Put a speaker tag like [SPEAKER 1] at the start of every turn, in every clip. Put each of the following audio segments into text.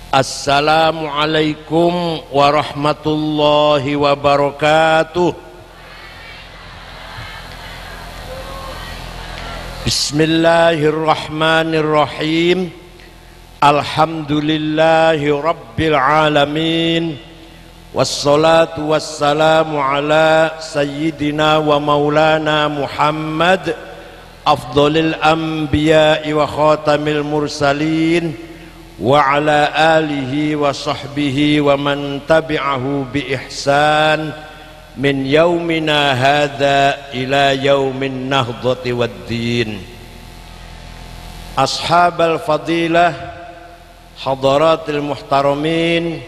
[SPEAKER 1] Assalamualaikum warahmatullahi wabarakatuh. Bismillahirrahmanirrahim. Alhamdulillahi rabbil alamin. Wassalatu wassalamu ala sayyidina wa maulana Muhammad, afdhalil anbiya'i wa khatamil mursalin, wa ala alihi wa sahbihi wa man tabi'ahu bi ihsan min yaumina hadha ila yaumin nahdhati waddin. Ashabal fadilah, hadaratil muhtaramin,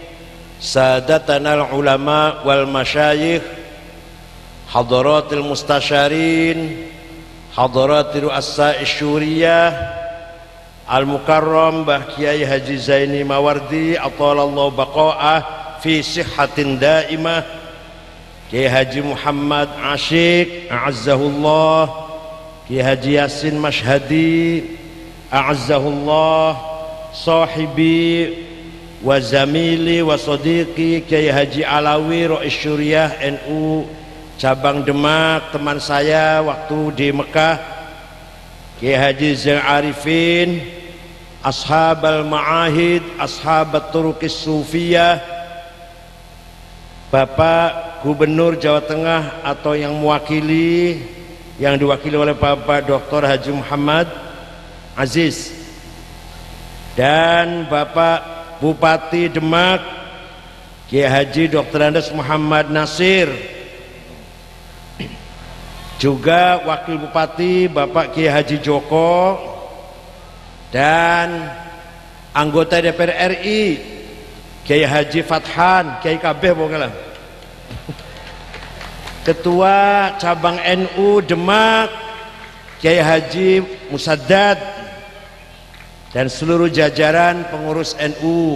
[SPEAKER 1] sadatanal ulama wal masyayikh, hadaratil mustasyarin, hadaratil ru'asa'i syuriyah, Al-Mukarram Mbah Kiai Haji Zaini Mawardi atalallahu baqa'ah fi sihhatin daimah, Kiai Haji Muhammad Asyik a'azzahullah, Kiai Haji Yasin Mashhadi a'azzahullah, sahibi wa zamili wa sadiqi Kiai Haji Alawi Rais Syuriah NU cabang Demak, teman saya waktu di Mekah, Kiai Haji Zain Arifin, ashabal ma'ahid, ashabat turuqis sufiyah, Bapak Gubernur Jawa Tengah atau yang mewakili, yang diwakili oleh Bapak Dr. Haji Muhammad Aziz, dan Bapak Bupati Demak Kiai Haji Dr. Andes Muhammad Nasir, juga Wakil Bupati Bapak Kiai Haji Joko, dan anggota DPR RI Kiai Haji Fathan, Kiai kabeh pokoknya, Ketua Cabang NU Demak Kiai Haji Musaddad, dan seluruh jajaran pengurus NU,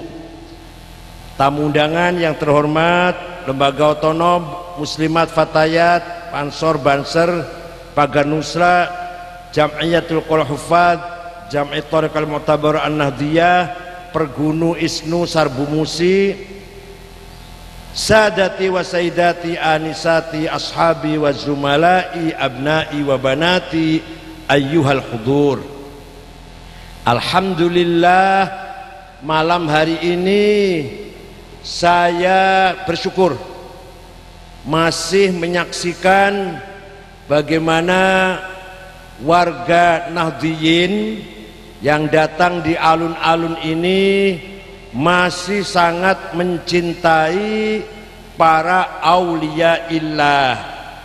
[SPEAKER 1] tamu undangan yang terhormat, Lembaga Otonom Muslimat Fatayat, Pansor Banser, Pagar Nusra, Jam'iyatul Qur'an Hufad, Jam'i Thariqal Mu'tabar An-Nahdiyah, Pergunu Isnu Sarbu Musi, Sadati wa Sayyidati Anisati Ashabi wa Zumalai Abnai wa Banati Ayyuhal Hudur. Alhamdulillah, malam hari ini saya bersyukur masih menyaksikan bagaimana warga Nahdliyin yang datang di alun-alun ini masih sangat mencintai para aulia illah.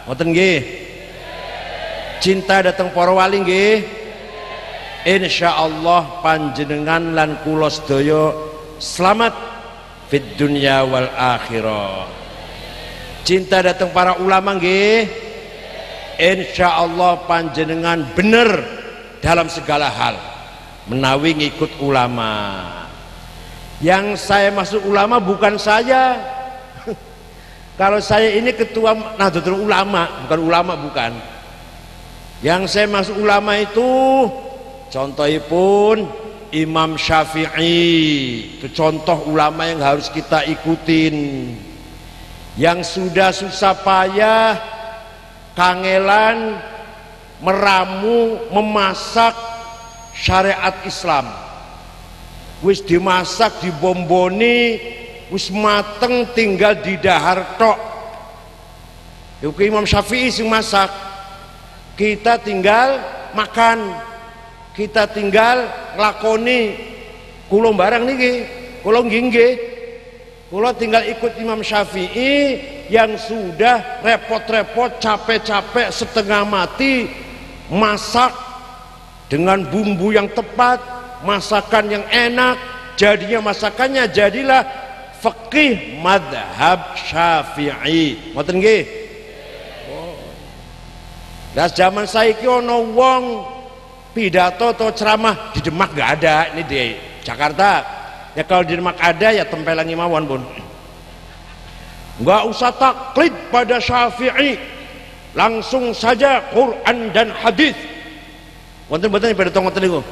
[SPEAKER 1] Ngoten nggih? Cinta datang para wali nggih? Insyaallah panjenengan lan kula sedaya selamat fid dunya wal akhirah. Cinta datang para ulama nggih? Insyaallah panjenengan bener dalam segala hal menawi ngikut ulama. Yang saya masuk ulama bukan saya. Kalau saya ini ketua Nahdlatul Ulama, bukan ulama, bukan. Yang saya masuk ulama itu contohipun Imam Syafi'i, itu contoh ulama yang harus kita ikutin. Yang sudah susah payah kangelan meramu memasak syariat Islam, wis dimasak dibomboni wis mateng tinggal didahar tok. Itu Imam Syafi'i sing masak, kita tinggal makan, kita tinggal nglakoni. Kula barang niki, kula nggih, kula tinggal ikut Imam Syafi'i yang sudah repot-repot, capek-capek, setengah mati masak dengan bumbu yang tepat, masakan yang enak, jadinya masakannya jadilah fikih madhab Syafi'i. Ngoten nggih? Nah, zaman saiki ono wong pidato atau ceramah di Demak gak ada, ini di Jakarta. Ya kalau di Demak ada ya tempelangi mawon pun. Nggak usah taklid pada Syafi'i, langsung saja Quran dan hadis. Wonten-wonten pada tong wonten niku.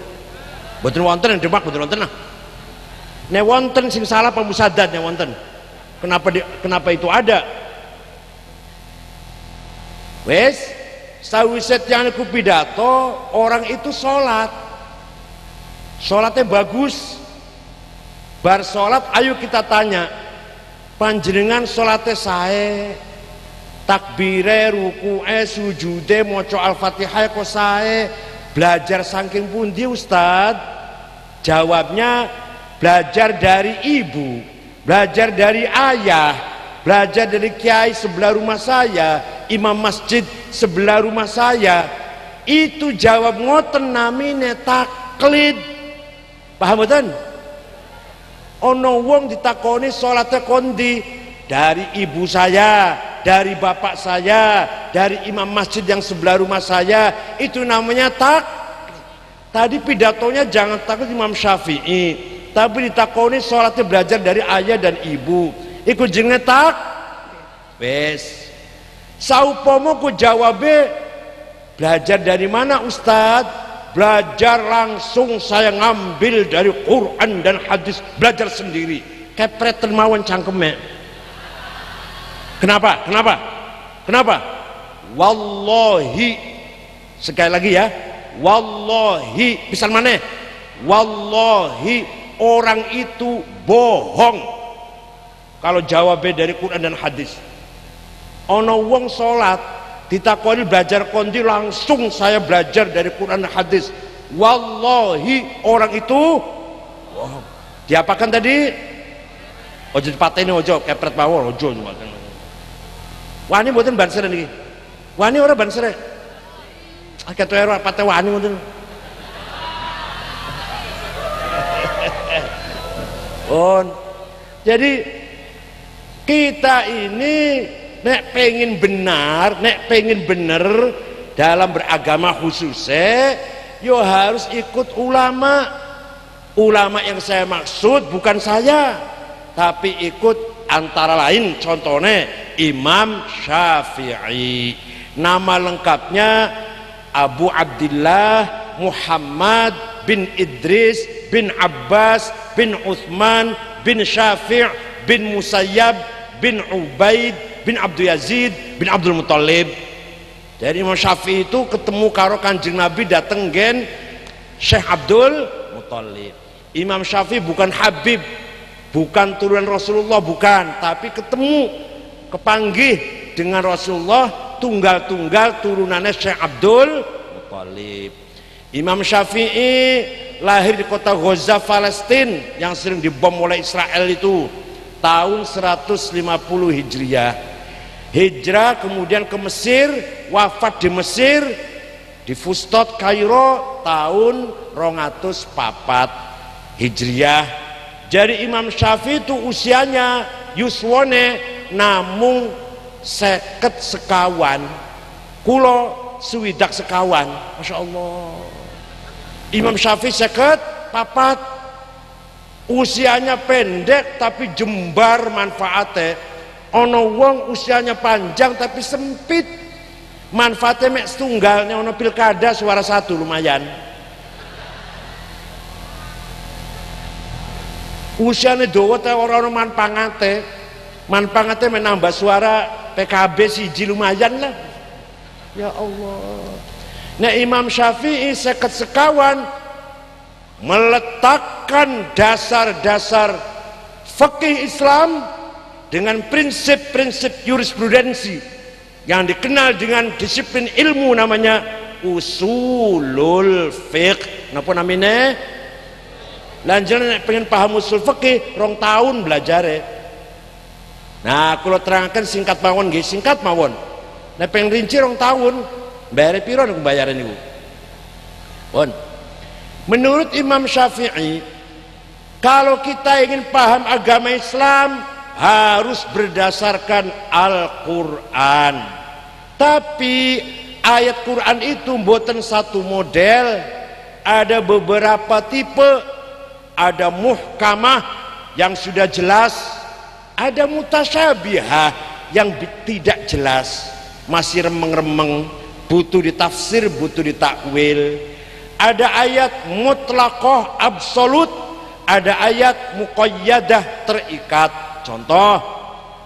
[SPEAKER 1] Mboten wonten yang Demak, mboten wonten lah. Nek wonten sing salah apa musadat nek wonten. Kenapa itu ada? Wes, sawisé tiyang niku pidato, orang itu sholat. Sholatnya bagus. Bar sholat, ayo kita tanya, panjenengan sholatnya sae, takbire, ruku'e, sujude, maca al-fatihah kok sae, belajar saking pundi Ustad? Jawabnya, belajar dari ibu, belajar dari ayah, belajar dari kiai sebelah rumah saya, imam masjid sebelah rumah saya. Itu jawab ngoten namine taklid. Paham mboten? Ono wong ditakoni salatnya kondi, dari ibu saya, dari bapak saya, dari imam masjid yang sebelah rumah saya. Itu namanya tadi pidatonya jangan takut Imam Syafi'i, tapi ditakoni salatnya belajar dari ayah dan ibu. Iku jenenge wes. Saupomo ku jawabe, belajar dari mana Ustadz? Belajar langsung saya ngambil dari Quran dan hadis, belajar sendiri. Kepreten mawon cangkeme. Kenapa? Wallahi, sekali lagi ya, wallahi, bisa mana? Wallahi, orang itu bohong kalau jawabnya dari Quran dan hadis. Ono wong salat ditakoni belajar kondi, langsung saya belajar dari Quran dan hadis. Wallahi, orang itu bohong. Diapakan tadi? Ojo dipateni, ojo kepret mawon, ojo. Wani mboten bansere niki. Wani ora bansere. Akeh ora pate wani ngoten. Jadi kita ini nek pengen bener dalam beragama khususnya, yo harus ikut ulama. Ulama yang saya maksud bukan saya, tapi ikut antara lain contohnya Imam Syafi'i. Nama lengkapnya Abu Abdillah Muhammad bin Idris bin Abbas bin Uthman bin Syafi' bin Musayyab bin Ubaid bin Abdul Yazid bin Abdul Muttalib. Dari Imam Syafi'i itu ketemu karo Kanjeng Nabi, dateng gen Syekh Abdul Muttalib. Imam Syafi'i bukan Habib, bukan turunan Rasulullah, bukan, tapi ketemu kepanggih dengan Rasulullah, tunggal-tunggal turunannya Syekh Abdul Muttalib. Imam Syafi'i lahir di kota Gaza, Palestina, yang sering dibom oleh Israel itu tahun 150 Hijriah. Hijrah kemudian ke Mesir, wafat di Mesir di Fustot, Kairo tahun 204 Hijriah. Jadi Imam Syafi'i itu usianya yuswone namung 50 sekawan, kulo swidak sekawan. Masya Allah. Imam Syafi'i 54, usianya pendek tapi jembar manfaatnya. Ono wong usianya panjang tapi sempit, manfaatnya mek setunggalnya. Ono pilkada suara satu lumayan. Usianya dawa teh orang manfaatnya menambah suara PKB siji lumayan lah. Ya Allah. Nah Imam Syafi'i 50 sekawan meletakkan dasar-dasar fikih Islam dengan prinsip-prinsip jurisprudensi yang dikenal dengan disiplin ilmu namanya usulul fiqh. Napa namanya? Lanjutnya pengen paham usul fikih 2 tahun belajar. Nah kalau terangkan singkat mawon nggih, singkat mawon. Nah pengen rinci 2 tahun bayar piro niku bayaran niku? Pun. Menurut Imam Syafi'i, kalau kita ingin paham agama Islam harus berdasarkan Al-Quran. Tapi ayat Quran itu mboten satu model, ada beberapa tipe. Ada muhkamah yang sudah jelas, ada mutasyabihah yang tidak jelas, masih remeng-remeng, butuh ditafsir, butuh ditakwil. Ada ayat mutlaqah absolut, ada ayat muqayyadah, terikat. Contoh,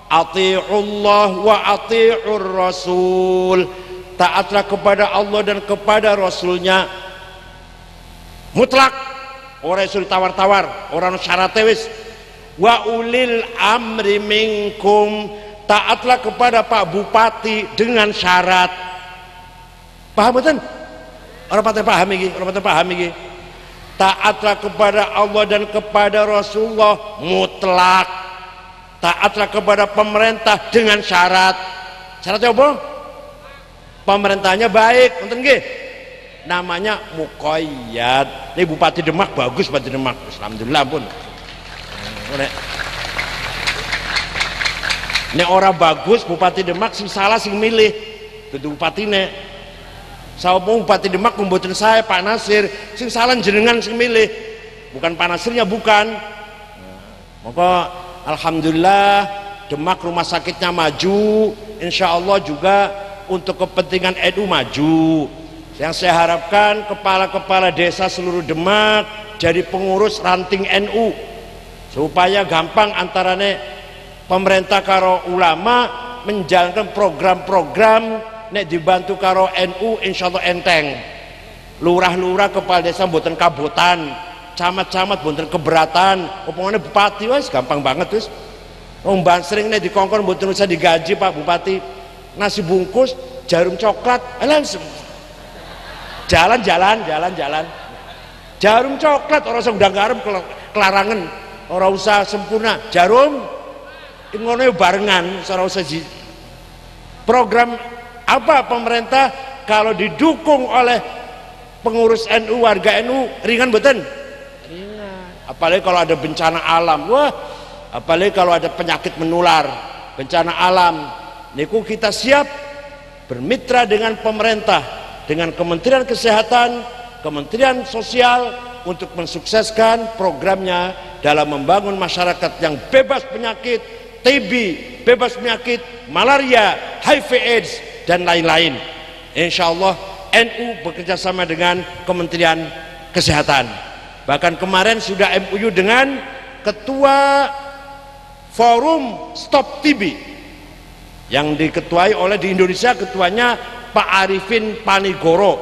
[SPEAKER 1] ati'ullah wa ati'ur rasul, taatlah kepada Allah dan kepada Rasulnya, mutlak, orang suruh tawar-tawar, orang syarat wis. Wa ulil amri minkum, taatlah kepada Pak Bupati dengan syarat. Paham betul? Orang patah paham iki, orang patah paham iki. Taatlah kepada Allah dan kepada Rasulullah, mutlak. Taatlah kepada pemerintah dengan syarat. Syaratnya apa? Pemerintahnya baik, nonton nggih. Namanya muqayyad. Ini Bupati Demak bagus, Bupati Demak. Alhamdulillah pun. Ini orang bagus Bupati Demak, sing salah sing milih. Dudu bupatine. Saya Bupati Demak membuatkan saya Pak Nasir, sing salah jenengan sing milih, bukan Pak Nasirnya, bukan. Maka alhamdulillah Demak rumah sakitnya maju, insya Allah juga untuk kepentingan NU maju. Yang saya harapkan kepala-kepala desa seluruh Demak jadi pengurus ranting NU supaya gampang antarane pemerintah karo ulama menjalankan program-program. Nek dibantu karo NU insyaallah enteng. Lurah-lurah kepala desa mboten kabotan, camat-camat mboten keberatan, opongane bupati wis gampang banget wis. Wong Bansring nek dikongkon mboten usah digaji Pak Bupati. Nasi bungkus, jarum coklat, langsung. Jalan-jalan. Jarum coklat orang usah ndang garam kelarangan, ora usah sempurna. Jarum ngono barengan, ora usah program. Apa pemerintah kalau didukung oleh pengurus NU, warga NU, ringan betul? Ringan. Apalagi kalau ada bencana alam, wah, apalagi kalau ada penyakit menular, bencana alam, niku kita siap bermitra dengan pemerintah, dengan Kementerian Kesehatan, Kementerian Sosial untuk mensukseskan programnya dalam membangun masyarakat yang bebas penyakit TB, bebas penyakit malaria, HIV/AIDS dan lain-lain. Insya Allah NU bekerja sama dengan Kementerian Kesehatan. Bahkan kemarin sudah MOU dengan Ketua Forum Stop TB yang diketuai oleh di Indonesia, ketuanya Pak Arifin Panigoro.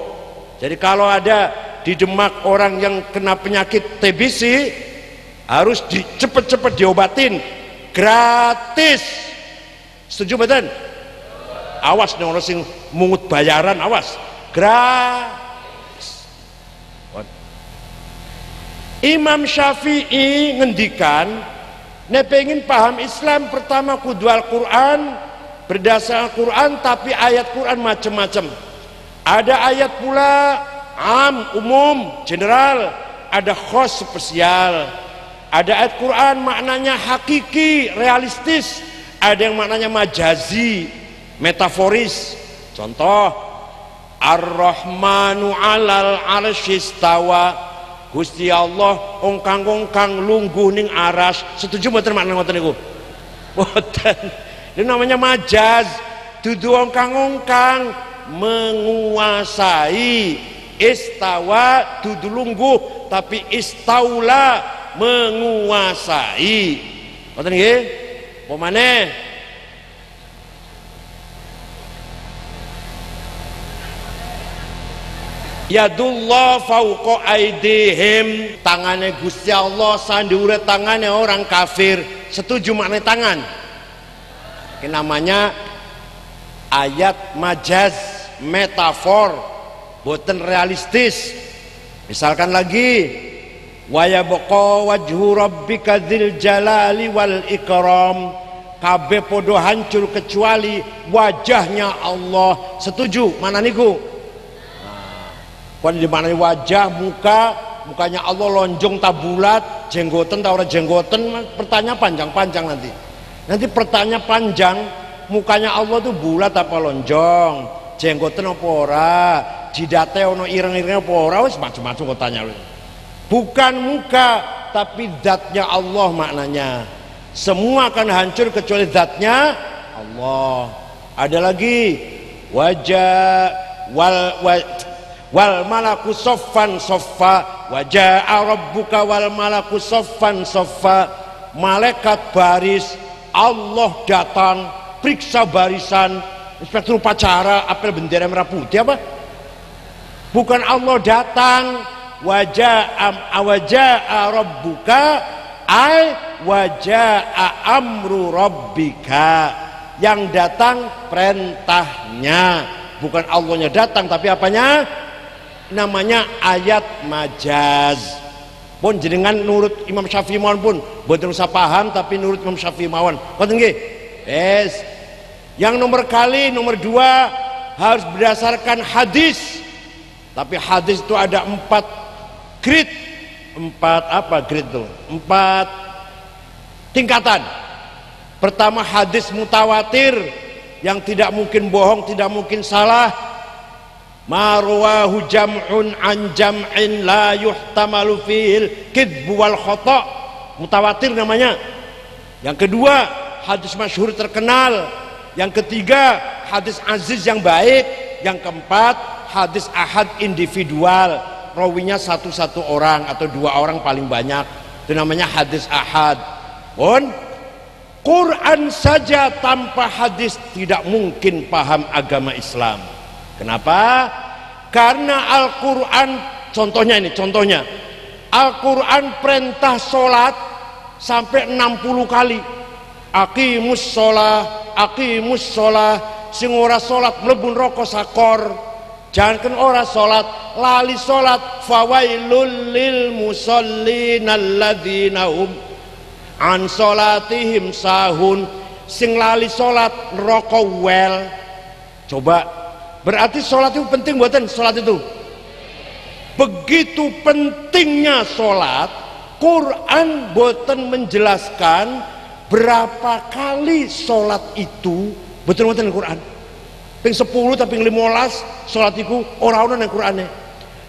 [SPEAKER 1] Jadi kalau ada di Demak orang yang kena penyakit TBC harus cepet-cepet diobatin gratis. Setuju betul? Awas nih orang sing mungut bayaran, awas. Gratis. Imam Syafi'i ngendikan, nek pengen paham Islam pertama kudu Al-Quran, berdasar Al-Quran, tapi ayat Quran macam-macam. Ada ayat pula umum, general, ada khos spesial. Ada ayat Quran maknanya hakiki, realistis, ada yang maknanya majazi, metaforis. Contoh, Ar-Rahmanu 'alal 'arsyistawa, Gusti Allah ongkang-ongkang lungguh ning aras. Setuju mboten makna ngoten niku? Mboten. Ini namanya majaz. Dudu ongkang-ongkang, menguasai. Istawa dudu lungguh, tapi istaula menguasai. Ngoten nggih? Apa maneh? Yadullah fauqa aidihim, tangannya Gusti Allah sandiure tangannya orang kafir. Setuju makna tangan? Ini namanya ayat majaz, metafor, boten realistis. Misalkan lagi, wa yabqa wajhu rabbika dzil jalali wal ikram, kabeh podo hancur kecuali wajahnya Allah. Setuju mana niku? Kalau dimaknai wajah, mukanya Allah lonjong tak bulat, jenggoten tak ora jenggoten, pertanyaan panjang-panjang nanti. Nanti pertanyaan panjang, mukanya Allah tuh bulat apa lonjong, jenggoten apa ora, jidate ono ireng-ireng apa ora, wis macam-macam kok tanya lu. Bukan muka, tapi zatnya Allah maknanya. Semua akan hancur kecuali zatnya Allah. Ada lagi wajah wal malaku soffan soffa, wa jaa rabbuka wal malaku saffan saffa, malaikat baris, Allah datang periksa barisan. Inspektur upacara apel bendera merah putih apa? Bukan Allah datang. Wa jaa rabbuka ay wa jaa amru rabbika, yang datang perintahnya, bukan Allahnya datang tapi apanya? Namanya ayat majaz. Pun jenengan nurut Imam Syafi'i mawon pun boten usah paham, tapi nurut Imam Syafi'i mawon. Ngoten nggih? Yes. Yang nomor 2 harus berdasarkan hadis. Tapi hadis itu ada 4 grade. 4 tingkatan. Pertama, hadis mutawatir yang tidak mungkin bohong, tidak mungkin salah. Marwahu jam'un an jam'in la yuhtamalu fihil kidbu wal khata', mutawatir namanya. Yang kedua, hadis masyhur terkenal. Yang ketiga, hadis aziz yang baik. Yang keempat, hadis ahad individual, rawinya satu orang atau 2 orang paling banyak, itu namanya hadis ahad. Pun Quran saja tanpa hadis tidak mungkin paham agama Islam. Kenapa? Karena Al-Quran, contohnya Al-Quran perintah sholat sampai 60 kali. Aqimus sholah, sing ora sholat mlebu neraka sakor. Jangan ora sholat, lali sholat, fawailul lil musallin alladzina hum an sholatihim sahun, sing lali sholat neraka wel. Coba, berarti sholat itu penting buatan? Sholat itu begitu pentingnya sholat. Quran boten menjelaskan berapa kali sholat itu, betul-betul Quran ping 10 tapi 15 sholat itu orang-orang yang Qur'ane.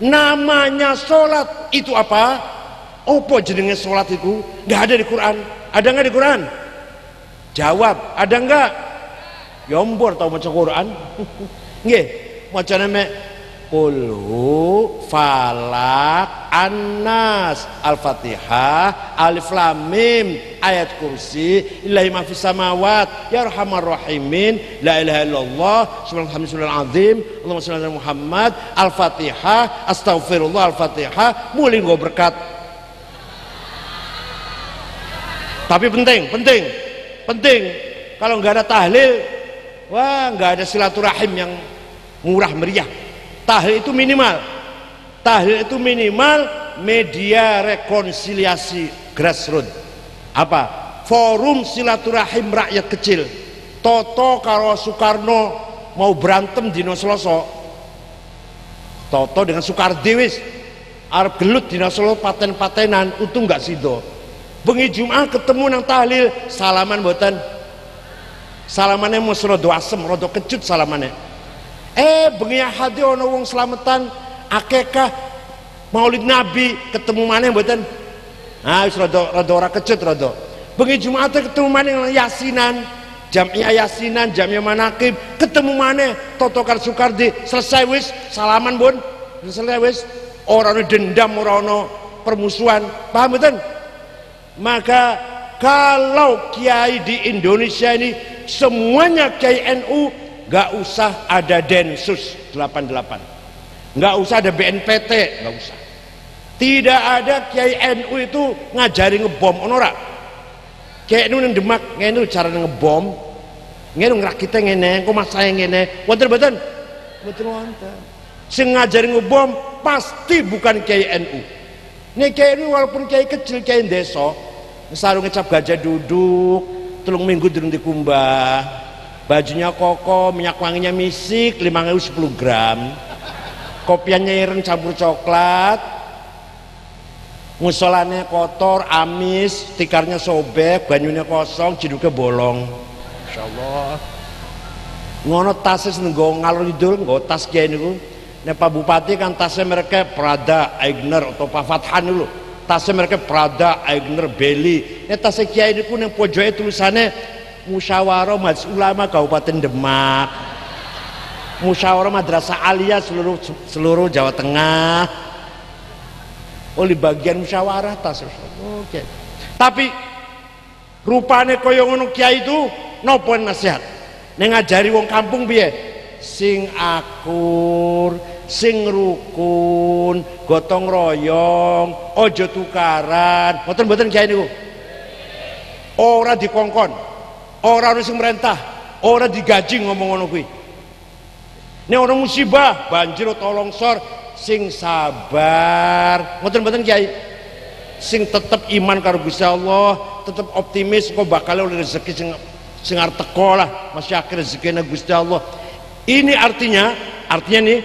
[SPEAKER 1] Namanya sholat itu apa? Apa jenenge sholat itu? Nggak ada di Quran. Ada nggak di Quran? Jawab, ada nggak? Yombor tau maca Quran? Nggih, macane mek Qul falak annas, al-fatihah, alif lam mim, ayat kursi, ilahi ma fis samawat, ya arhamar rahimin, la ilaha illallah, subhanallahil azim, Allahumma shalli ala Muhammad, al-fatihah, astaghfirullah, al-fatihah, mulai nggo berkat. Tapi penting. Kalau nggak ada tahlil, wah nggak ada silaturahim yang murah meriah. Tahlil itu minimal media rekonsiliasi grassroots. Apa? Forum silaturahim rakyat kecil. Toto karo Soekarno mau berantem dino Selasa. Toto dengan Soekardi wis arep gelut dino Selasa paten-patenan, untung gak sido. Bengi Jumat ketemu nang tahlil, salaman mboten. Salamane mesti rada asem, rada kecut salamane. Bengi hati ana wong slametan akekah Maulid Nabi, ketemu maneh mboten? Wis rada ora kecut rada. Bengi Jumat ketemu maneh yasinan, jamnya yasinan, jamnya manakib, ketemu maneh Toto karo Soekardi, selesai wis salaman pun. Selesai wis, ora ana dendam, ora ana permusuhan. Paham mboten? Maka kalau kiai di Indonesia ini semuanya kiai NU, nggak usah ada Densus 88, nggak usah ada BNPT, nggak usah. Tidak ada kiai NU itu ngajari ngebom, onora. Kiai NU yang Demak, ngene cara ngebom, ngene ngrakite ngene, kok masaya ngene, wonten mboten? Mboten wonten. Sing ngajari ngebom pasti bukan kiai NU. Nek kiai NU walaupun kiai kecil, kiai desa, sarung ngecap gajah duduk, 3 minggu durung dikumbah. Bajunya koko, minyak wanginya misik 5.010 gram, kopiannya ireng campur coklat, musolane kotor, amis, tikarnya sobek, banyunya kosong, ciduknya bolong. Insyaallah ngono tasnya nggo ngalor idul, nggo tas kiai niku. Nek Pak Bupati kan tasnya mereka Prada, Aigner atau Pak Fathan dulu. Tasnya mereka Prada, Aigner, Belly. Nek tasnya kiai niku ning pojoke tulisannya Musyawarah Majelis Ulama Kabupaten Demak, Musyawarah Madrasah Aliyah seluruh Jawa Tengah. oleh bagian musyawarah tas. Oke. Tapi rupane kaya ngono kiai itu napa nasihat? Ning ngajari wong kampung piye? Sing akur, sing rukun, gotong royong, ojo tukaran. Mboten kiai niku. Ora dikongkon, ora ono sing merintah, ora digaji ngomong ngono kuwi. Nek ana musibah, banjir utawa longsor, sing sabar. Mboten kiai. Sing tetep iman karo Gusti Allah, tetep optimis kok bakal oleh rezeki sing arep teko lah, masih akhir rezekine Gusti Allah. Ini artinya nih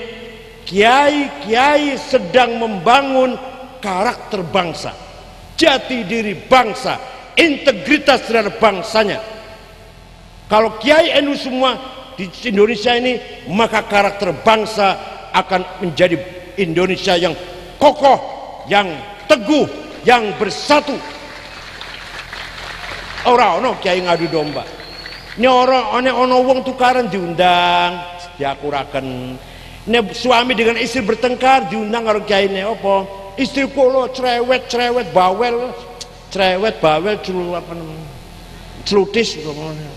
[SPEAKER 1] kiai sedang membangun karakter bangsa, jati diri bangsa, integritas terhadap bangsanya. Kalau kiai NU semua di Indonesia ini, maka karakter bangsa akan menjadi Indonesia yang kokoh, yang teguh, yang bersatu. Ora ono kiai ngadu domba. Ini orang ono wong tukaran diundang, diakuraken. Ini suami dengan istri bertengkar diundang karo kiai ne apa? Istri kula cerewet bawel celutis ngono.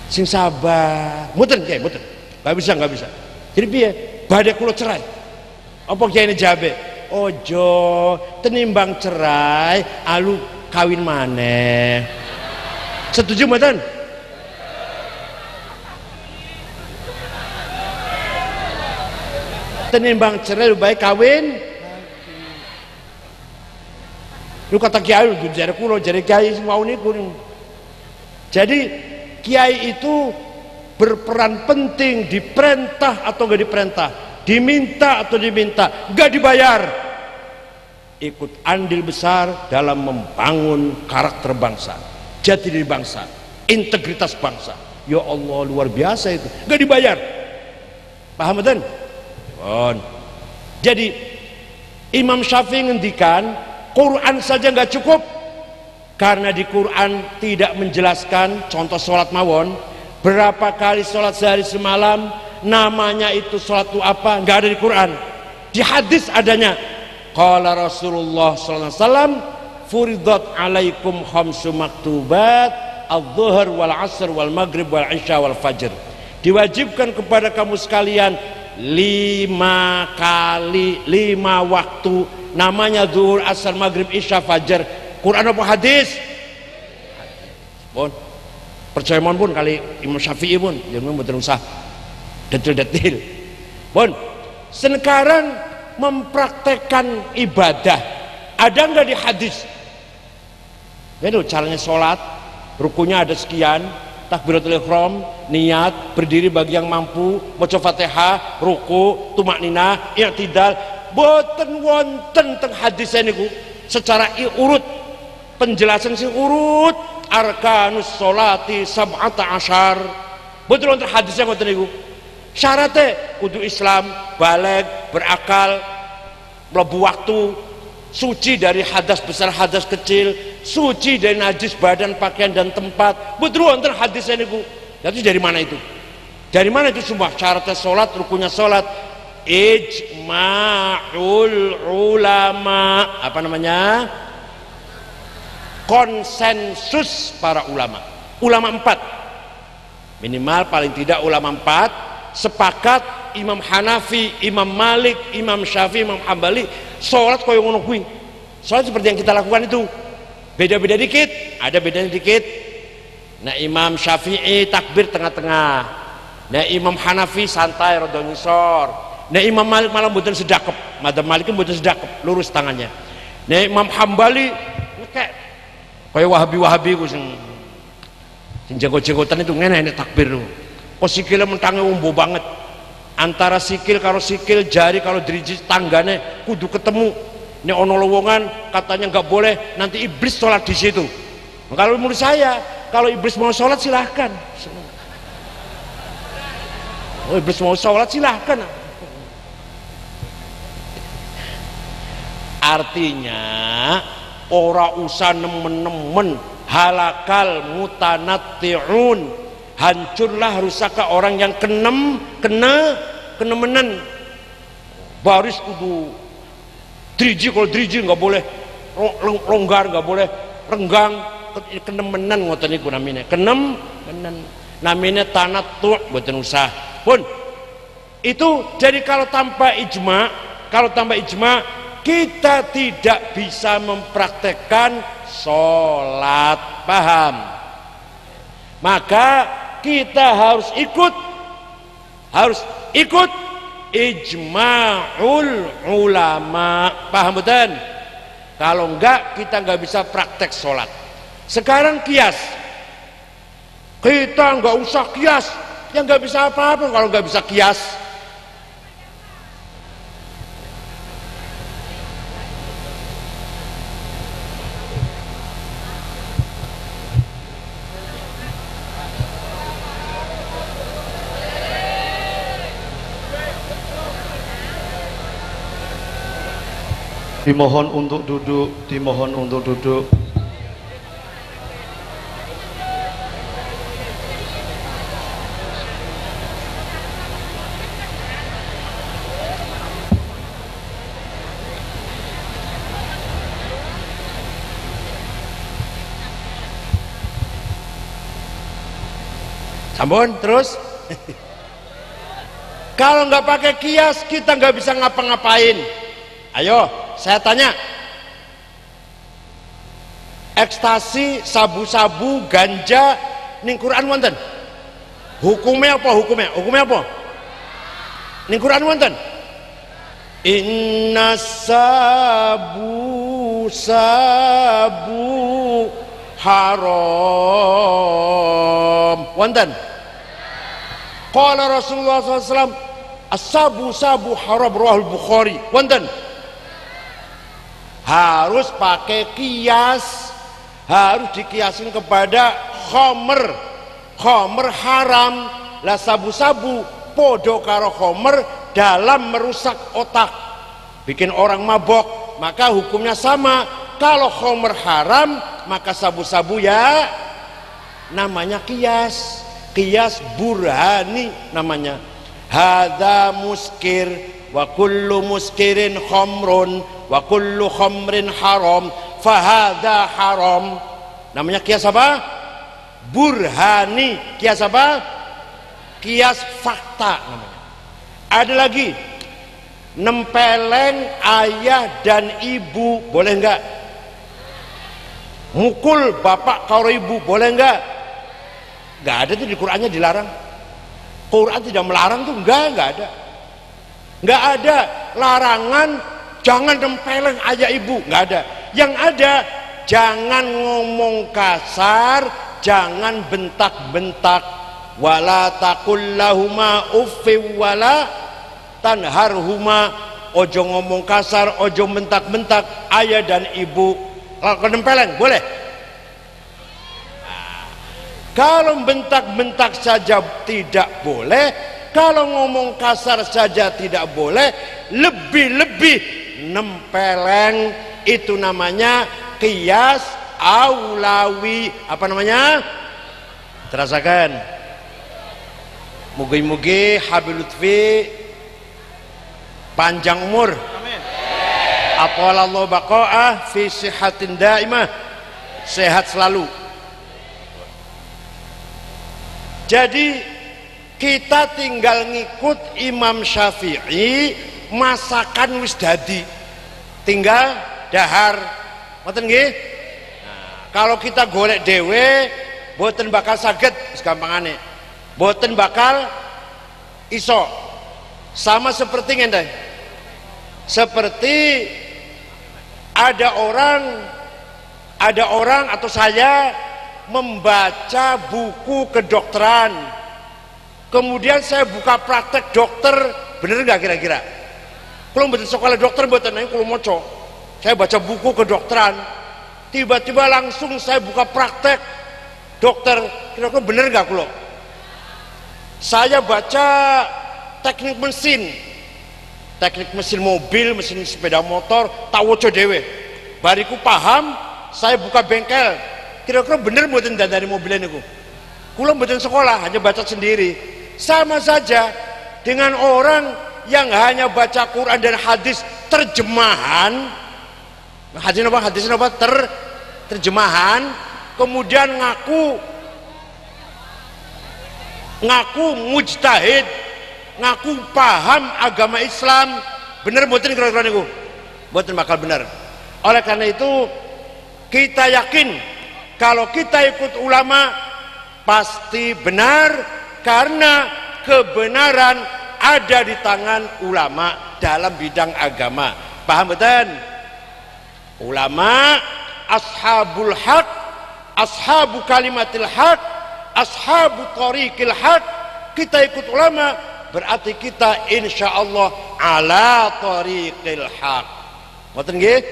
[SPEAKER 1] Sing sabar. Mboten kiai, mboten. Enggak bisa. Jadi piye? Badhe kula cerai. Apa kiai ne jabe? Ojo tenimbang cerai alu kawin maneh. Setuju mboten? Tenimbang cerai lebih baik kawin. Lu kata kiai, jare kula, jare kiai mau niku. Jadi kiai itu berperan penting, diperintah atau enggak diperintah, diminta atau diminta, enggak dibayar, ikut andil besar dalam membangun karakter bangsa, jati diri bangsa, integritas bangsa. Ya Allah, luar biasa itu, enggak dibayar. Paham betul? Jadi Imam Syafi'i ngendikan Quran saja nggak cukup, karena di Quran tidak menjelaskan contoh sholat mawon berapa kali sholat sehari semalam, namanya itu sholat itu apa, nggak ada di Quran. Di hadis adanya qala Rasulullah sallallahu alaihi wasallam furidat alaikum khamsu maktubat adz-dzuhur wal 'asr wal maghrib wal isya wal fajr, diwajibkan kepada kamu sekalian 5 waktu, namanya zuhur, asar, maghrib, isya, fajar. Quran apa hadis? Pun percaya mon pun kali Imam Syafi'i pun jangan mboten usah detil-detil. Pun sekarang mempraktekkan ibadah ada enggak di hadis? Itu caranya sholat, rukunya ada sekian, takbiratul ihram, niat, berdiri bagi yang mampu, maca Fatihah, ruku, tumakninah, i'tidal. Boten wonten teng hadis niku secara urut, penjelasan sing urut, arkanus sholati sab'ata asyar. Boten wonten hadisnya ngoten niku. Syaratnya kudu Islam, baligh, berakal, mlebu waktu, suci dari hadas besar, hadas kecil, suci dari najis badan, pakaian dan tempat. Boten wonten hadisnya niku. Jadi dari mana itu? Dari mana itu semua? Syaratnya sholat, rukunya sholat. Ijma'ul ulama, apa namanya? Konsensus para ulama. Ulama 4. Minimal paling tidak ulama 4 sepakat. Imam Hanafi, Imam Malik, Imam Syafi'i, Imam Hambali sholat koyo ngono kuwi. Sholat seperti yang kita lakukan itu. Beda-beda dikit, ada bedanya dikit. Nah Imam Syafi'i takbir tengah-tengah, nah Imam Hanafi santai rada ngisor, nah Imam Malik malah mboten sedakep, madzhab Malik mboten sedakep, lurus tangannya. Nah Imam Hambali kayak kaya Wahabi ku sing jenggot-jenggotan itu ngene takbir lu. Kok sikile mentange umbo banget. Antara sikil karo sikil, jari karo driji tanggane kudu ketemu. Nek ono lowongan katanya nggak boleh, nanti iblis sholat di situ. Kalau menurut saya, kalau iblis mau sholat silahkan. Oh, iblis mau sholat silahkan. Artinya ora usah nemen-nemen, halakal mutanatti'un, hancurlah rusaka orang yang kenemenan. Baris kudu Driji, kalau driji nggak boleh longgar, nggak boleh renggang, kenemenan ngoten niku namine. Kenemenan namine tanattu mboten usah. Pun itu jadi kalau tanpa ijma kita tidak bisa mempraktekkan sholat, paham? Maka kita harus ikut ijma'ul ulama, paham betul? Kalau enggak kita enggak bisa praktek sholat. Sekarang kias, kita enggak usah kias, ya enggak bisa apa-apa kalau enggak bisa kias.
[SPEAKER 2] Dimohon untuk duduk, dimohon untuk duduk.
[SPEAKER 1] Sampun terus. Kalau nggak pakai kias kita nggak bisa ngapa-ngapain. Ayo, saya tanya, ekstasi, sabu-sabu, ganja, ning Quran wonten? Hukumnya apa? Hukumnya apa? Ning Quran wonten? Inna sabu haram. Wonten? Qala Rasulullah SAW, as-sabu haram, rawahul Bukhari. Wonten? Harus pakai kias, harus dikiasin kepada khomer haram. Lah sabu-sabu podo karo khomer dalam merusak otak, bikin orang mabok, maka hukumnya sama. Kalau khomer haram maka sabu-sabu ya namanya kias burhani namanya. Hadza muskir wa kullu muskirin khamrun wa kullu khamrin haram fahadha haram. Namanya kias apa? Burhani. Kias apa? Kias fakta namanya. Ada lagi, nempeleng ayah dan ibu boleh enggak? Mukul bapak karo ibu boleh enggak? Enggak ada tuh di Qur'annya, dilarang. Quran tidak melarang tuh, enggak ada. Enggak ada larangan jangan nempeleng ayah ibu, enggak ada. Yang ada jangan ngomong kasar, jangan bentak-bentak. Wala taqul lahuma uffi wala tanharhuma. Ojo ngomong kasar, ojo bentak-bentak ayah dan ibu. Kalau nempeleng boleh. Kalau bentak-bentak saja tidak boleh, kalau ngomong kasar saja tidak boleh, lebih-lebih nempeleng itu namanya qiyas aulawi. Apa namanya? Terasakan. Mugi-mugi Habib Lutfi panjang umur. Amin. Atwalallahu baqa'ah fi sihatin daimah. Sehat selalu. Jadi kita tinggal ngikut Imam Syafi'i, masakan wis dadi, tinggal dahar. Ngoten nggih? Nah, kalau kita golek dhewe boten bakal saged, gampangane. Boten bakal iso. Sama seperti ngene. Seperti ada orang atau saya membaca buku kedokteran, kemudian saya buka praktek dokter, bener nggak kira-kira? Kalau betul sekolah dokter betul nih, kalau moco, saya baca buku kedokteran, tiba-tiba langsung saya buka praktek dokter, kira-kira bener nggak kalau? Saya baca teknik mesin mobil, mesin sepeda motor, tahu woco dewe, bariku paham, saya buka bengkel. Kira-kira bener mboten dari mobilnya niku. Kula mboten sekolah, hanya baca sendiri. Sama saja dengan orang yang hanya baca Quran dan hadis terjemahan hadis apa terjemahan, kemudian ngaku mujtahid, ngaku paham agama Islam, bener mboten kira-kira niku? Mboten bakal bener. Oleh karena itu kita yakin kalau kita ikut ulama pasti benar, karena kebenaran ada di tangan ulama dalam bidang agama. Paham betul? Ulama ashabul haq, ashabu kalimatil haq, ashabu tariqil haq. Kita ikut ulama berarti kita insyaallah ala tariqil haq. Ngoten nggih?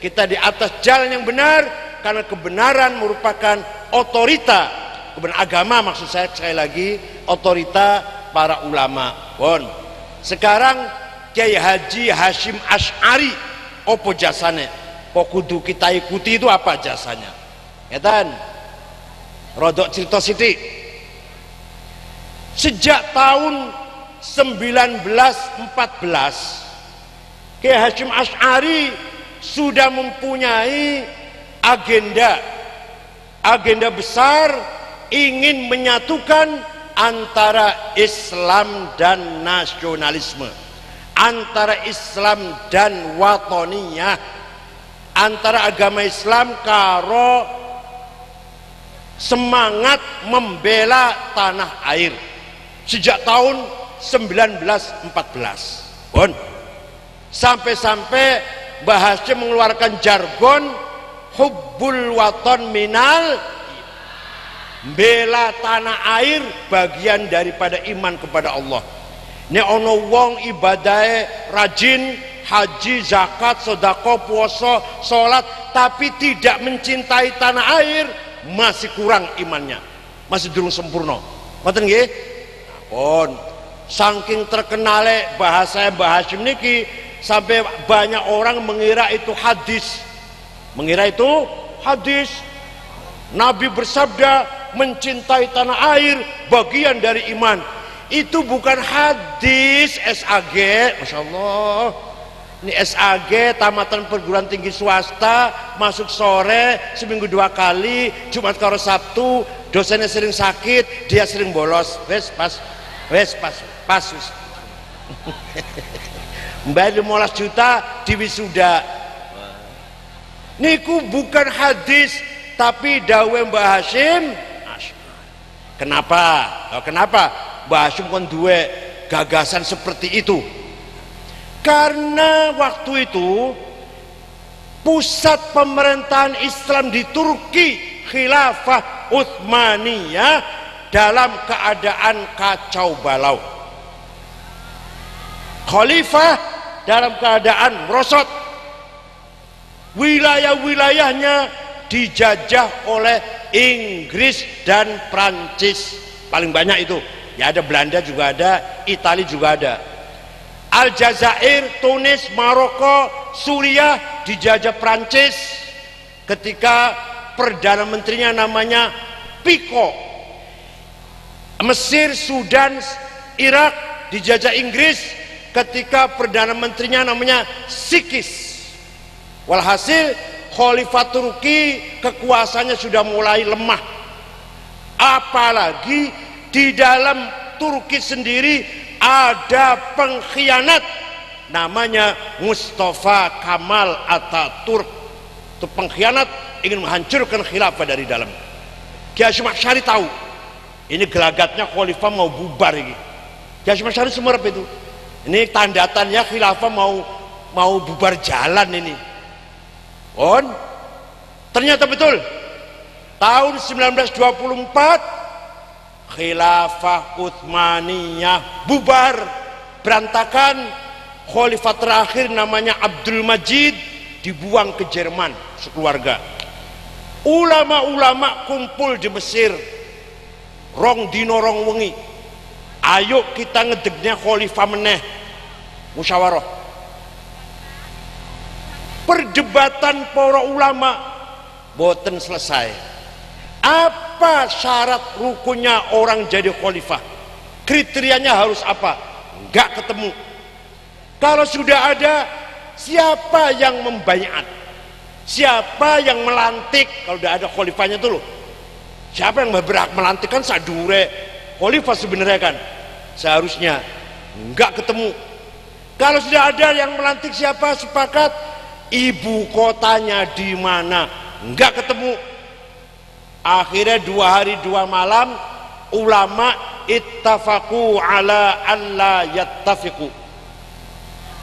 [SPEAKER 1] Kita di atas jalan yang benar, karena kebenaran merupakan otorita kebenaran agama, maksud saya sekali lagi otorita para ulama. Pun sekarang Kiai Haji Hashim Asy'ari opo jasane? Kok kudu kita ikuti, itu apa jasanya? Ngeten. Rodok cerita sithik. Sejak tahun 1914 Kiai Hashim Asy'ari sudah mempunyai agenda besar, ingin menyatukan antara Islam dan nasionalisme, antara Islam dan watoniyah, antara agama Islam karo semangat membela tanah air sejak tahun 1914. Bon. Sampai-sampai Mbah Hasyim mengeluarkan jargon hubbul waton minal, bela tanah air bagian daripada iman kepada Allah. Nek ono wong ibadahe rajin haji, zakat, sedekah, puasa, salat tapi tidak mencintai tanah air, masih kurang imannya, masih durung sempurna. Ngoten nggih? Pun saking terkenale bahasa Mbah Hasyim niki sampai banyak orang mengira itu hadis. Nabi bersabda mencintai tanah air bagian dari iman. Itu bukan hadis. SAG, Masya Allah, ini SAG tamatan perguruan tinggi swasta, masuk sore seminggu 2 kali, Jumat karo Sabtu, dosennya sering sakit, dia sering bolos. Pas Mbak 15 juta di wisuda. Niku bukan hadis, tapi dawuh Mbah Hasyim. Kenapa Mbah Hasyim kon duwe gagasan seperti itu? Karena waktu itu pusat pemerintahan Islam di Turki, Khilafah Utsmaniyah, dalam keadaan kacau balau. Khalifah dalam keadaan merosot, wilayah-wilayahnya dijajah oleh Inggris dan Prancis, paling banyak itu ya, ada Belanda juga ada, Italia juga ada, Aljazair, Tunis, Maroko, Suriah dijajah Prancis ketika Perdana Menterinya namanya Pico. Mesir, Sudan, Irak dijajah Inggris ketika Perdana Menterinya namanya Sikis. Walhasil Khalifah Turki kekuasaannya sudah mulai lemah. Apalagi di dalam Turki sendiri ada pengkhianat namanya Mustafa Kamal Ataturk. Itu pengkhianat, ingin menghancurkan khilafah dari dalam. Kiai Hashim Asy'ari tahu ini gelagatnya khalifah mau bubar ini. Kiai Hashim Asy'ari semerep itu. Ini tanda-tandanya khilafah mau bubar jalan ini. Ternyata betul. Tahun 1924 Khilafah Utsmaniyah bubar, berantakan. Khalifah terakhir namanya Abdul Majid dibuang ke Jerman sekeluarga. Ulama-ulama kumpul di Mesir, rong dino rong wengi, ayo kita ngedegnya khalifah meneh, musyawarah. Perdebatan para ulama boten selesai. Apa syarat rukunnya orang jadi khalifah? Kriterianya harus apa? Enggak ketemu. Kalau sudah ada, siapa yang membaiat, siapa yang melantik. Kalau udah ada khalifahnya tuh loh, siapa yang berhak melantik? Kan sadure khalifah sebenarnya kan, seharusnya nggak ketemu. Kalau sudah ada yang melantik, siapa? Sepakat. Ibu kotanya di mana? Nggak ketemu. Akhirnya 2 hari 2 malam ulama ittafaqu ala alla yattafiqu,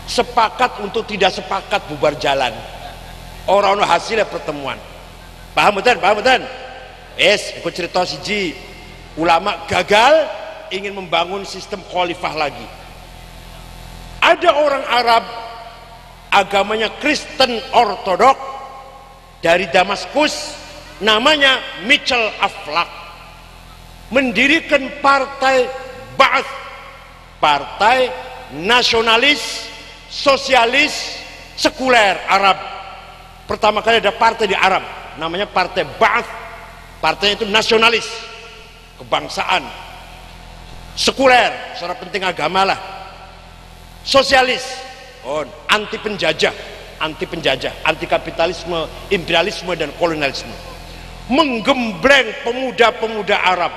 [SPEAKER 1] sepakat untuk tidak sepakat, bubar jalan. Orang hasilnya pertemuan. Paham betul? Paham betul? Ikut cerita siji, ulama gagal ingin membangun sistem khalifah lagi. Ada orang Arab agamanya Kristen Ortodok dari Damaskus, namanya Mitchell Aflaq, mendirikan partai Ba'ath, partai nasionalis sosialis sekuler Arab. Pertama kali ada partai di Arab namanya partai Ba'ath. Partainya itu nasionalis, kebangsaan, sekuler, secara penting agama lah, sosialis, anti penjajah, anti kapitalisme, imperialisme dan kolonialisme. Menggembleng pemuda-pemuda Arab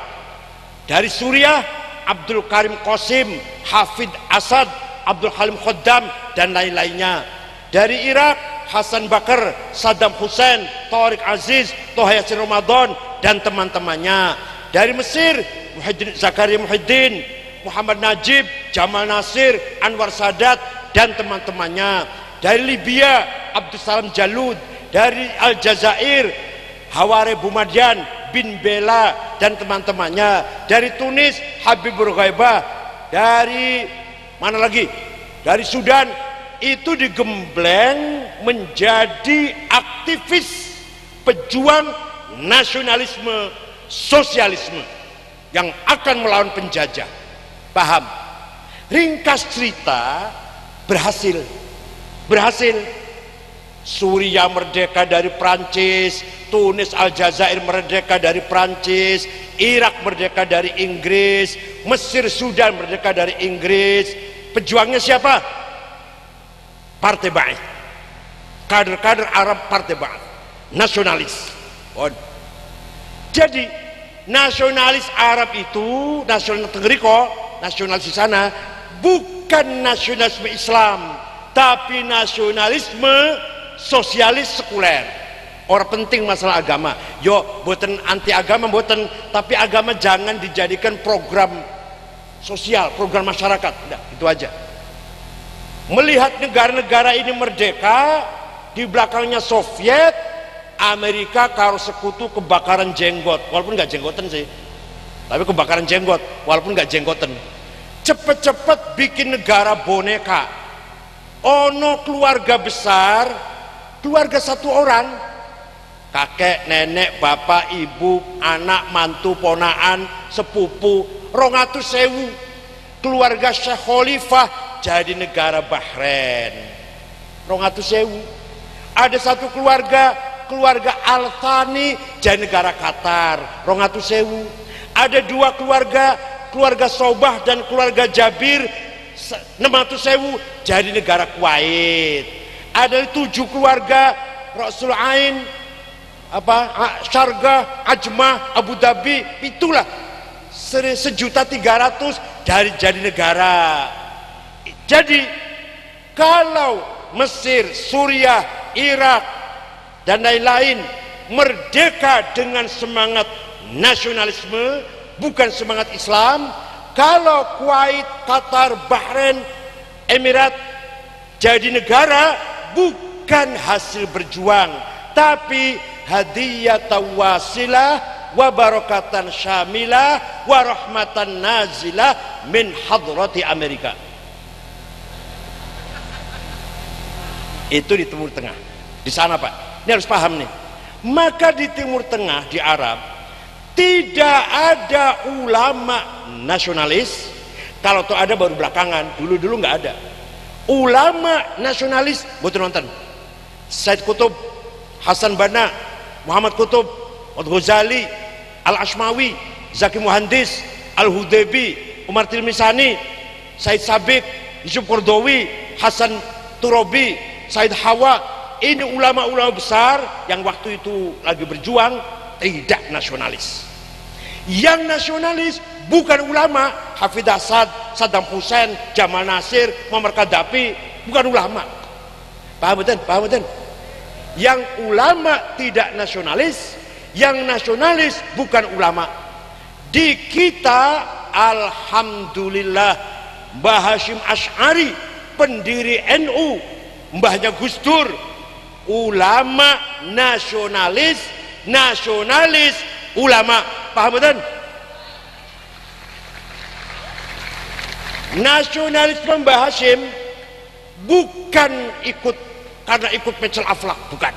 [SPEAKER 1] dari Suriah, Abdul Karim Qasim, Hafid Asad, Abdul Halim Khaddam dan lain-lainnya. Dari Irak, Hasan Bakar, Saddam Hussein, Tariq Aziz, Toha Yassin Ramadan dan teman-temannya. Dari Mesir, Zakaria Muhyiddin, Muhammad Najib, Jamal Nasir, Anwar Sadat dan teman-temannya. Dari Libya, Abdul Salam Jalud. Dari Aljazair, Haware Boumadiene bin Bella dan teman-temannya. Dari Tunis, Habibur Ghaibah. Dari mana lagi? Dari Sudan, itu digembleng menjadi aktivis pejuang nasionalisme sosialisme yang akan melawan penjajah. Paham? Ringkas cerita, berhasil. Suriah merdeka dari Prancis, Tunis, Aljazair merdeka dari Prancis, Irak merdeka dari Inggris, Mesir, Sudan merdeka dari Inggris. Pejuangnya siapa? Partai Ba'ath, kader-kader Arab Partai Ba'ath, nasionalis. Jadi nasionalis Arab itu, nasionalis Tengeriko, nasionalis di sana bukan nasionalisme Islam, tapi nasionalisme sosialis sekuler. Orang penting masalah agama. Yo, boten anti agama, boten, tapi agama jangan dijadikan program sosial, program masyarakat. Udah, itu aja. Melihat negara-negara ini merdeka, di belakangnya Soviet, Amerika karo sekutu kebakaran jenggot, walaupun nggak jenggoten sih, tapi kebakaran jenggot, walaupun nggak jenggoten. Cepet-cepet bikin negara boneka. Ono keluarga besar, keluarga satu orang, kakek, nenek, bapak, ibu, anak, mantu, ponaan, sepupu, 200.000 keluarga Syekh Khalifah jadi negara Bahrain. 200.000. Ada satu keluarga Al-Thani jadi negara Qatar. 200.000. Ada 2 keluarga Sobah dan keluarga Jabir, 600.000 jadi negara Kuwait. Ada 7 keluarga Rasul Ain, Syargah, Ajmah, Abu Dhabi, itulah 1.300.000 jadi negara. Jadi kalau Mesir, Suriah, Irak dan lain-lain merdeka dengan semangat nasionalisme, bukan semangat Islam, kalau Kuwait, Qatar, Bahrain, Emirat jadi negara, bukan hasil berjuang, tapi hadiyatan wasilah wa barakatan syamilah wa rahmatan nazilah min hadrati Amerika. Itu di Timur Tengah, di sana Pak. Ini harus paham nih. Maka di Timur Tengah, di Arab, tidak ada ulama nasionalis. Kalau tuh ada baru belakangan, dulu nggak ada. Ulama nasionalis, buat nonton. Said Qutb, Hasan Banna, Muhammad Qutb, Ghazali, Al-Ashmawi, Zaki Muhandis, Al-Hudaybi, Umar Tilmisani, Said Sabiq, Yusuf Qardawi, Hasan Turabi, Said Hawa, ini ulama-ulama besar yang waktu itu lagi berjuang, tidak nasionalis. Yang nasionalis bukan ulama, Hafidh Asad, Saddam Hussein, Jamal Nasir, Muammar Gaddafi, bukan ulama. Paham betul? Paham betul? Yang ulama tidak nasionalis, yang nasionalis bukan ulama. Di kita, alhamdulillah, Mbah Hasyim Asy'ari, pendiri NU, mbahnya Gus Dur, ulama nasionalis, nasionalis ulama. Paham betul? Nasionalisme Mbah Hasyim bukan ikut karena ikut Mitchell Aflaq, bukan.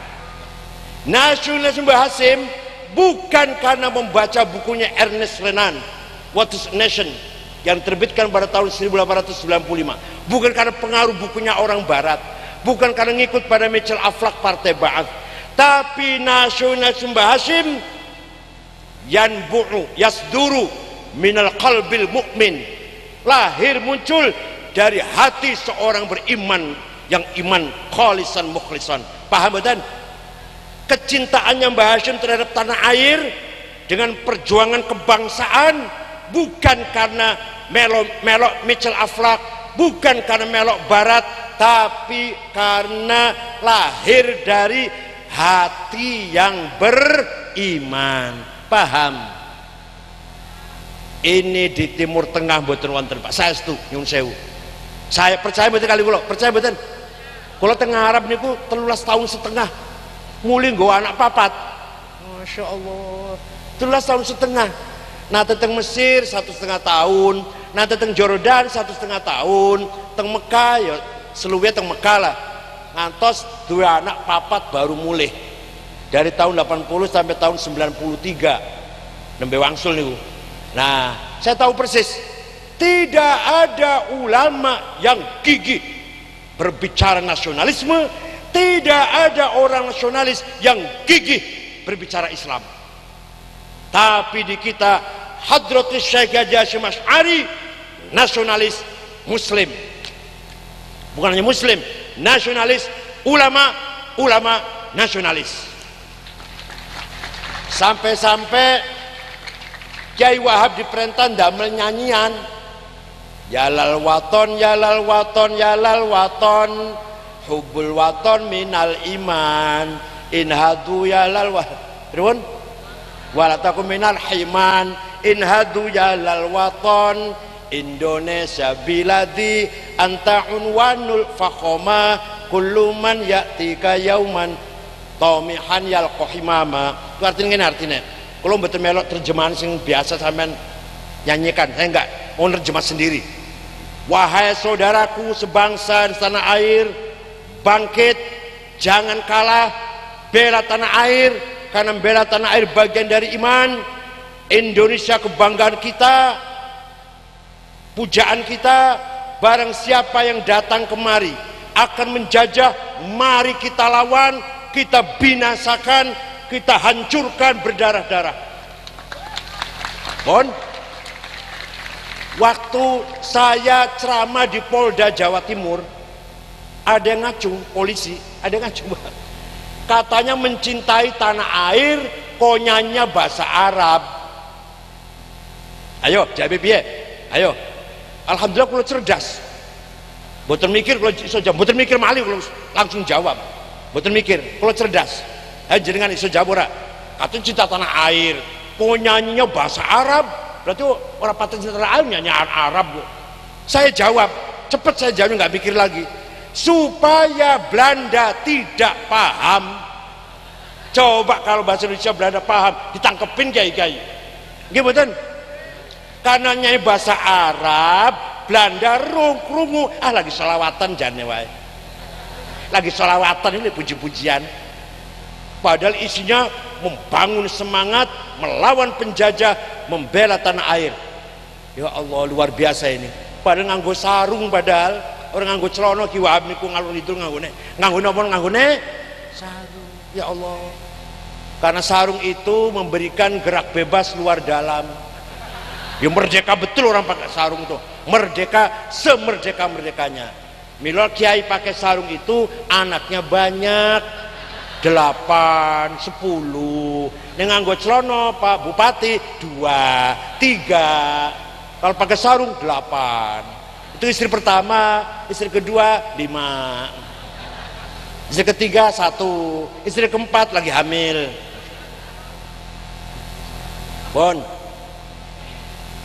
[SPEAKER 1] Nasionalisme Mbah Hasyim bukan karena membaca bukunya Ernest Renan, What is a Nation, yang terbitkan pada tahun 1895. Bukan karena pengaruh bukunya orang barat, bukan karena ngikut pada Mitchell Aflaq, Partai Ba'ath. Tapi nasionalisme Mbah Hasyim yanbu'u yasduru minal qalbil mu'min, lahir muncul dari hati seorang beriman yang iman khalisan mukhlisan. Paham betul? Kecintaannya Mbah Hasyim terhadap tanah air dengan perjuangan kebangsaan bukan karena melok Mitchell Aflaq, bukan karena melok barat, tapi karena lahir dari hati yang beriman. Paham? Ini di Timur Tengah mboten wonten Pak. Saya setuju nyun sewu. Saya percaya betul kali kula, percaya betul. Kula tengah Arab niku 13 tahun setengah. Muli nggo anak papat. Masya Allah. 13 tahun setengah. Nah teng Mesir 1,5 tahun, nah teng Jordan 1,5 tahun, teng Mekah ya seluwe teng Mekah lah. Ngantos dua anak papat baru mulih. Dari tahun 80 sampai tahun 93 nembe wangsul niku. Nah, saya tahu persis tidak ada ulama yang gigih berbicara nasionalisme, tidak ada orang nasionalis yang gigih berbicara Islam. Tapi di kita Hadratus Syekh Haji Hasyim Asy'ari nasionalis muslim. Bukan hanya muslim, nasionalis, ulama nasionalis. Sampai-sampai Kiai Wahab diperintah ndamel nyanyian Yalal waton, yalal waton, yalal waton, hubbul waton minal iman, inhadu yalal waton walataku minal himan, inhadu yalal waton, Indonesia biladi anta unwanul fakhoma, kullu man ya'tika yauman tomihan yalqohimama. Itu artinya artinya kalau betul melok terjemahan sing biasa sampean nyanyikan, saya enggak mau terjemah sendiri. Wahai saudaraku sebangsa di tanah air, bangkit, jangan kalah, bela tanah air, karena bela tanah air bagian dari iman. Indonesia kebanggaan kita, pujaan kita. Barang siapa yang datang kemari akan menjajah, mari kita lawan, kita binasakan, kita hancurkan berdarah-darah. Bon, waktu saya ceramah di Polda Jawa Timur, ada yang ngacung, polisi, ada yang ngacung. Katanya mencintai tanah air, konyanya bahasa Arab. Ayo, jawab piye? Ayo. Alhamdulillah kalau cerdas. Boten mikir kalau iso jawab, boten mikir malih kalau langsung jawab. Boten mikir, kalau cerdas. Jenengan iso jawab ora? Katanya cinta tanah air, konyanya bahasa Arab. Berarti orang paten cinta tanah air nyanyi Arab. Saya jawab, cepat saya jawab, nggak mikir lagi. Supaya Belanda tidak paham. Coba kalau bahasa Indonesia Belanda paham, ditangkepin kiai-kiai. Gimana? Karena nyanyi bahasa Arab, Belanda rungu, lagi selawatan jane wae. Lagi selawatan ini puji-pujian. Padahal isinya membangun semangat, melawan penjajah, membela tanah air. Ya Allah, luar biasa ini. Padahal nganggo sarung, padahal orang nganggo celana Ki Wahab niku ngalur ngidul nganggone apa nganggone sarung. Ya Allah. Karena sarung itu memberikan gerak bebas luar dalam. Ya merdeka betul orang pakai sarung tuh. Merdeka semerdeka-merdekanya. Milo kiai pakai sarung itu anaknya banyak, 8, 10. Dengan nganggo celono Pak Bupati 2, 3. Kalau pakai sarung 8. Itu istri pertama, istri kedua 5, istri ketiga 1, istri keempat lagi hamil. Bon,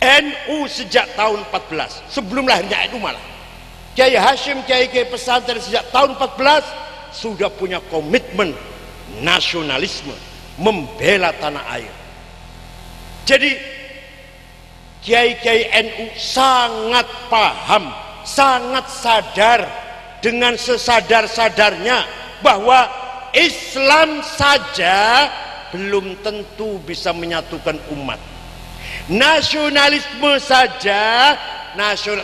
[SPEAKER 1] NU sejak tahun 14 sebelum lahirnya NU malah Kiai Hashim, Kiai pesantren sejak tahun 14 sudah punya komitmen nasionalisme, membela tanah air. Jadi Kiai-Kiai NU sangat paham, sangat sadar dengan sesadar-sadarnya bahwa Islam saja belum tentu bisa menyatukan umat. Nasionalisme saja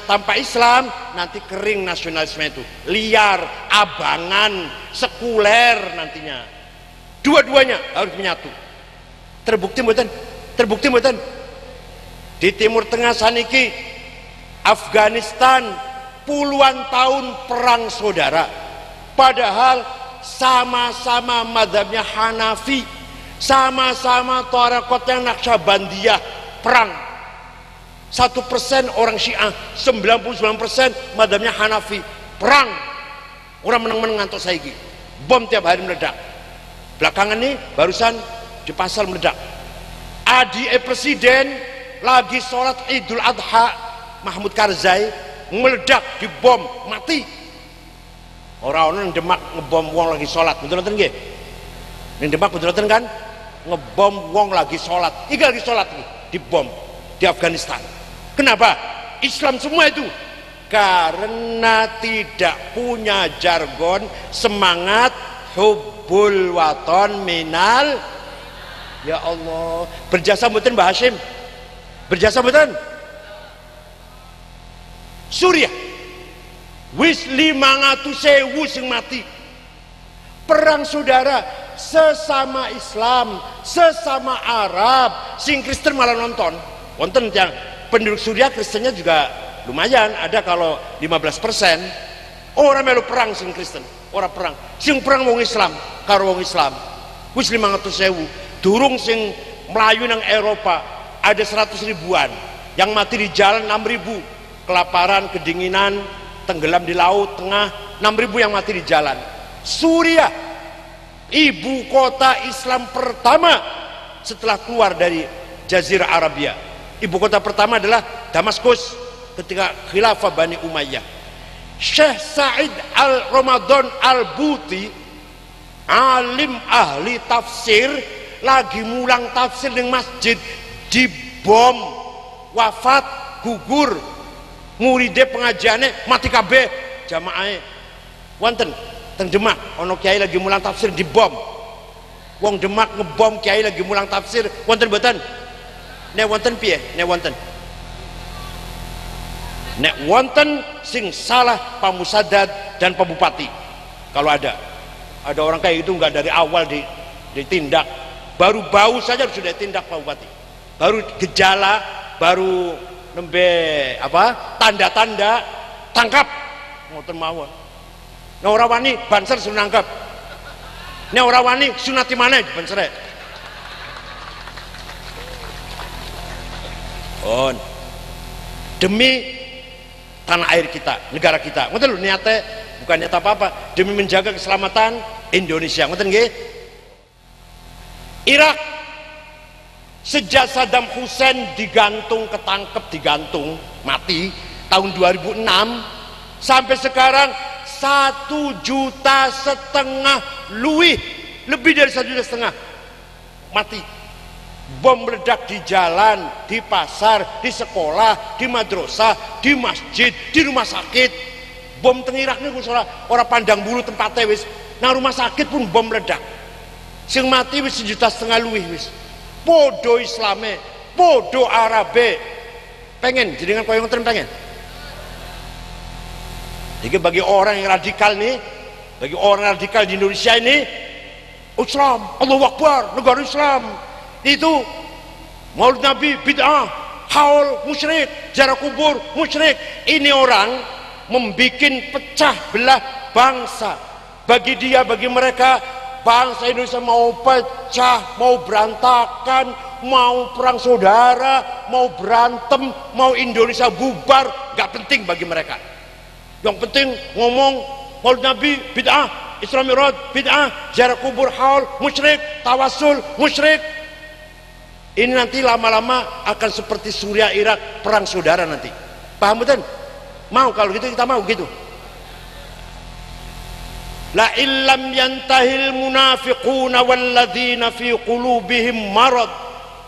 [SPEAKER 1] tanpa Islam nanti kering nasionalisme itu, liar, abangan, sekuler nantinya. Dua-duanya harus menyatu. Terbukti mboten? Di Timur Tengah saniki Afghanistan puluhan tahun perang saudara, padahal sama-sama mazhabnya Hanafi, sama-sama tarekatnya Naqsyabandiyah, perang. 1% orang Syiah, 99% mazhabnya Hanafi, perang. Orang menang-menang ngantuk saiki. Bom tiap hari meledak. Belakangan ini barusan di pasar meledak. Presiden lagi sholat Idul Adha, Mahmud Karzai meledak, dibom, mati. Orang-orang Demak ngebom wong lagi sholat, betul-betul nggih? Ning Demak betul-betul kan? Ngebom wong lagi sholat, iki lagi sholat nih, dibom di Afghanistan. Kenapa? Islam semua itu. Karena tidak punya jargon semangat hubbul waton minal. Ya Allah, berjasa mboten Mbah Hashim? Berjasa mboten? Suriah wis 500.000 sing mati. Perang saudara, sesama Islam, sesama Arab, sing Kristen malah nonton. Wonten yang penduduk Suriah Kristennya juga lumayan, ada kalau 15%. Orang melu perang sing Kristen, orang perang. Sing perang wong Islam karo wong Islam. Wis 500.000. Durung sing melayu nang Eropa ada 100 ribuan. Yang mati di jalan 6.000. Kelaparan, kedinginan, tenggelam di laut tengah, 6.000 yang mati di jalan. Suriah, ibu kota Islam pertama setelah keluar dari Jazirah Arabia. Ibu kota pertama adalah Damaskus ketika khilafah Bani Umayyah. Syekh Said Al-Ramadan Al-Buti, alim ahli tafsir, lagi mulang tafsir di masjid, dibom, wafat, gugur. Muride pengajiane mati kabeh, jamaah wonten teng Demak ono kiai lagi mulang tafsir dibom. Wong Demak ngebom kiai lagi mulang tafsir, wonten mboten? Nek wonten piye? Nek wonten sing salah Pak Musaddad dan Pak Bupati. Kalau ada orang kayak itu nggak dari awal ditindak, baru bau saja sudah ditindak Pak Bupati, baru gejala, baru nembe tanda-tanda tangkap ngoten mawon. Nek ora wani banser suruh nangkep, nek ora wani sunati maneh bansere. Demi tanah air kita, negara kita, ngoten lho niate, bukan niat apa-apa, demi menjaga keselamatan Indonesia, ngoten nggih. Irak, sejak Saddam Hussein ketangkep digantung mati tahun 2006 sampai sekarang 1,5 juta lebih dari 1,5 juta mati. Bom meledak di jalan, di pasar, di sekolah, di madrasah, di masjid, di rumah sakit. Bom teng Irak niku ora pandang bulu tempatnya wis. Nang rumah sakit pun bom meledak. Sing mati wis 1,5 juta wis. Podo Islame, podo Arabe. Pengen jenengan koyo ngoten pengen. Jadi bagi orang yang radikal nih, bagi orang radikal di Indonesia ini, Islam, Allahu Akbar, negara Islam itu Maulid Nabi bid'ah, haul musyrik, ziarah kubur musyrik. Ini orang membikin pecah belah bangsa. Bagi dia, bagi mereka, bangsa Indonesia mau pecah, mau berantakan, mau perang saudara, mau berantem, mau Indonesia bubar, gak penting bagi mereka. Yang penting ngomong Maulid Nabi bid'ah, Isra Mi'raj bid'ah, ziarah kubur haul musyrik, tawasul musyrik. Ini nanti lama-lama akan seperti Suriah Irak, perang saudara nanti. Paham betul? Mau kalau gitu, kita mau gitu. La illam yantahil munafiquna walladzina fi qulubihim marad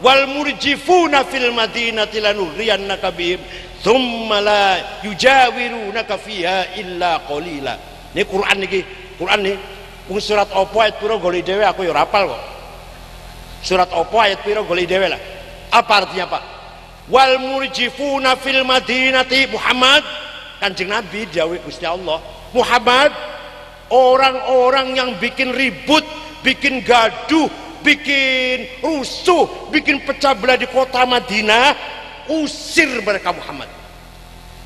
[SPEAKER 1] wal murjifuna fil madinati lanuriyannaka bihim thumma la yujawirunaka fiha illa qalila. Ini Quran niki, Quran nih. Surat opo ayat piro golek dhewe aku ya rapal kok. Surat opo ayat piro golek dhewe lah. Apa artinya Pak? Wal murjifuna fil madinati, Muhammad, Kanjeng Nabi dawuh Gusti Allah, Muhammad, orang-orang yang bikin ribut, bikin gaduh, bikin rusuh, bikin pecah belah di kota Madinah, usir mereka Muhammad.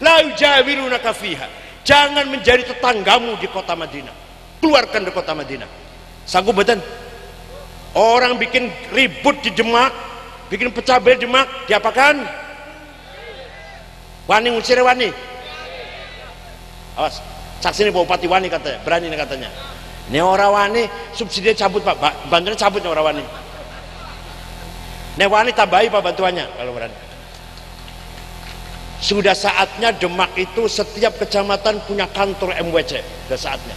[SPEAKER 1] La yujawirunaka fiha, jangan menjadi tetanggamu di kota Madinah, keluarkan dari kota Madinah. Sanggup betul? Orang bikin ribut di Demak, bikin pecah belah di Demak, diapakan? Wani ngusir wani. Awas, saksi ini Bupati wani katanya, berani nih katanya. Ini orang wani, subsidi cabut Pak, bantuannya cabut nih orang wani. Ini wani tambahi Pak bantuannya kalau berani. Sudah saatnya Demak itu setiap kecamatan punya kantor MWC, sudah saatnya.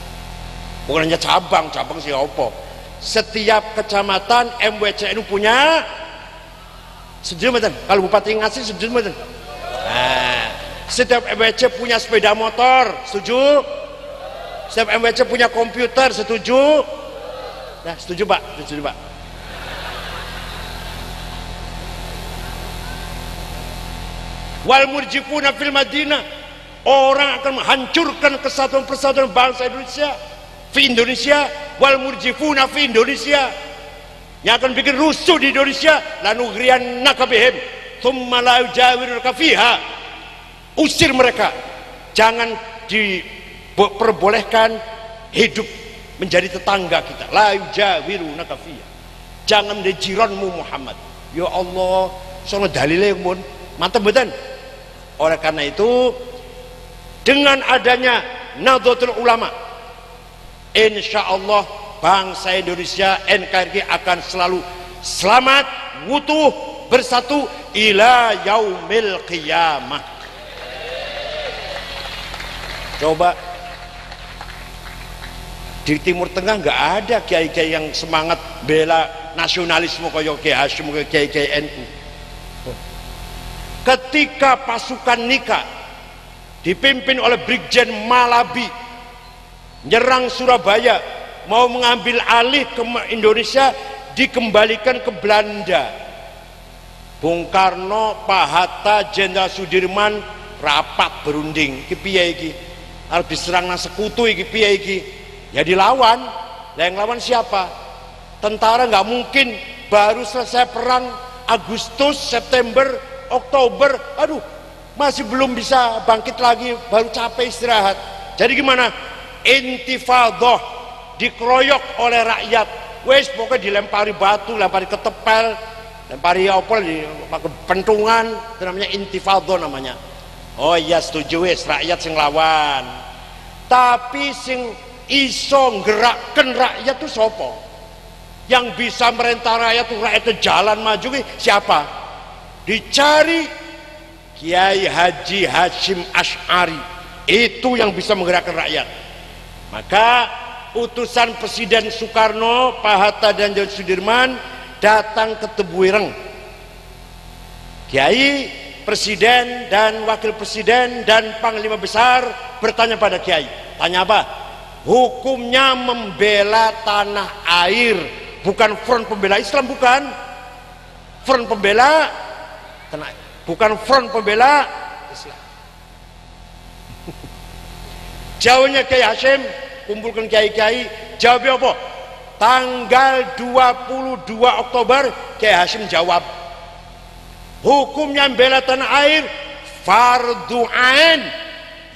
[SPEAKER 1] Bukan hanya cabang sih opo. Setiap kecamatan MWC itu punya. Setuju betul? Kalau Bupati ngasih setuju betul? Nah, setiap MWC punya sepeda motor, setuju? Setiap MWC punya komputer, setuju? Nah, setuju Pak, setuju Pak. Wal murjifuna fil Madinah, orang akan menghancurkan kesatuan persatuan bangsa Indonesia. Fi Indonesia, wal murjifuna fi Indonesia, yang akan bikin rusuh di Indonesia, lanughriyannaka bihim thumma la yujawiruka fiha, usir mereka, jangan diperbolehkan hidup menjadi tetangga kita. La yujawirunaka fiha, jangan menjadi jiranmu Muhammad. Ya Allah, sono dalile mun mantap betul. Oleh karena itu, dengan adanya Nahdlatul Ulama, insya Allah bangsa Indonesia NKRI akan selalu selamat, utuh, bersatu ila yaumil qiyamah. Coba di Timur Tengah nggak ada kiai-kiai yang semangat bela nasionalisme kaya Kiai Hasyim, kiai-kiai NU. Ketika pasukan Nika dipimpin oleh Brigjen Malabi nyerang Surabaya, mau mengambil alih ke Indonesia, dikembalikan ke Belanda. Bung Karno, Pak Hatta, Jenderal Sudirman rapat berunding, iki piye iki? Harus diserang nang sekutu iki piye iki? Ya dilawan. Lah yang lawan siapa? Tentara nggak mungkin baru selesai perang Agustus, September, Oktober, aduh masih belum bisa bangkit lagi, baru capek istirahat. Jadi gimana? Intifadah, dikeroyok oleh rakyat, wes pokoknya dilempari batu, lempari ketepel, lempari apa, pakai pentungan, itu namanya intifadah namanya. Oh iya setuju wes, rakyat sing lawan. Tapi sing iso gerakkan rakyat itu sopo? Yang bisa merintah rakyat itu, rakyat itu jalan maju, siapa? Dicari Kiai Haji Hasyim Asy'ari, itu yang bisa menggerakkan rakyat. Maka utusan Presiden Soekarno, Pak Hatta dan Jenderal Sudirman datang ke Tebuireng. Kiai, Presiden dan Wakil Presiden dan Panglima Besar bertanya pada Kiai, tanya apa? Hukumnya membela tanah air, bukan front pembela Islam, bukan front pembela tanah air, bukan front pembela Islam. Jawabnya Kiai Hasyim, kumpulkan kiai-kiai, jawabnya apa? Tanggal 22 Oktober Kiai Hasyim jawab, hukumnya membela tanah air fardu ain,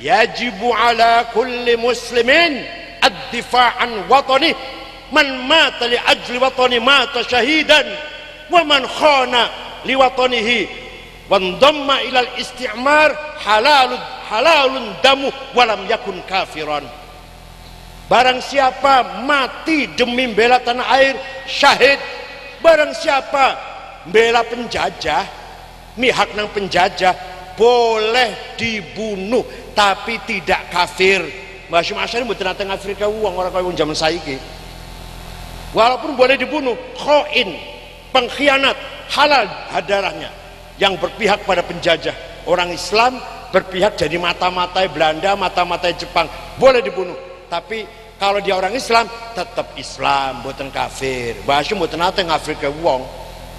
[SPEAKER 1] yajibu ala kulli muslimin ad-difa'an watani, man mata li ajli watani mata syahidan, wa man khana li watanihi wandamma ilal isti'mar halalun damu walam yakun kafiran. Barang siapa mati demi membela tanah air, syahid. Barang siapa membela penjajah, mihak nang penjajah, boleh dibunuh tapi tidak kafir. Mbah Hasyim Asy'ari mboten nate Afrika wong ora kaya wong jaman saiki. Walaupun boleh dibunuh, khoin, pengkhianat, halal darahnya. Yang berpihak pada penjajah, orang Islam berpihak jadi mata-matai Belanda, mata-matai Jepang, boleh dibunuh. Tapi kalau dia orang Islam tetap Islam, mboten kafir. Mbah Hasyim mboten nate ngafirke wong.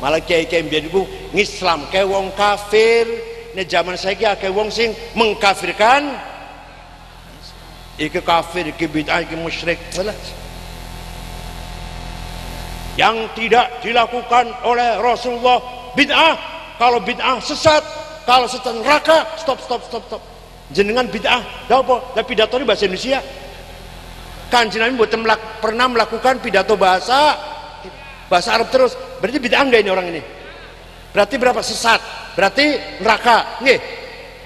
[SPEAKER 1] Malah kiai-kiai mbiyen iku ngislamke wong kafir. Nek zaman saiki akeh wong sing mengkafirkan. Iki kafir, iki bid'ah, iki musyrik. Yang tidak dilakukan oleh Rasulullah bid'ah. Kalau bid'ah sesat, kalau sesat neraka. Stop. Jenengan bid'ah, dah apa? Dah pidato ini bahasa Indonesia. Kanjeng Nabi mboten pernah melakukan pidato bahasa Arab terus. Berarti bid'ah enggak ini orang ini? Berarti berapa? Sesat. Berarti neraka. Nggih.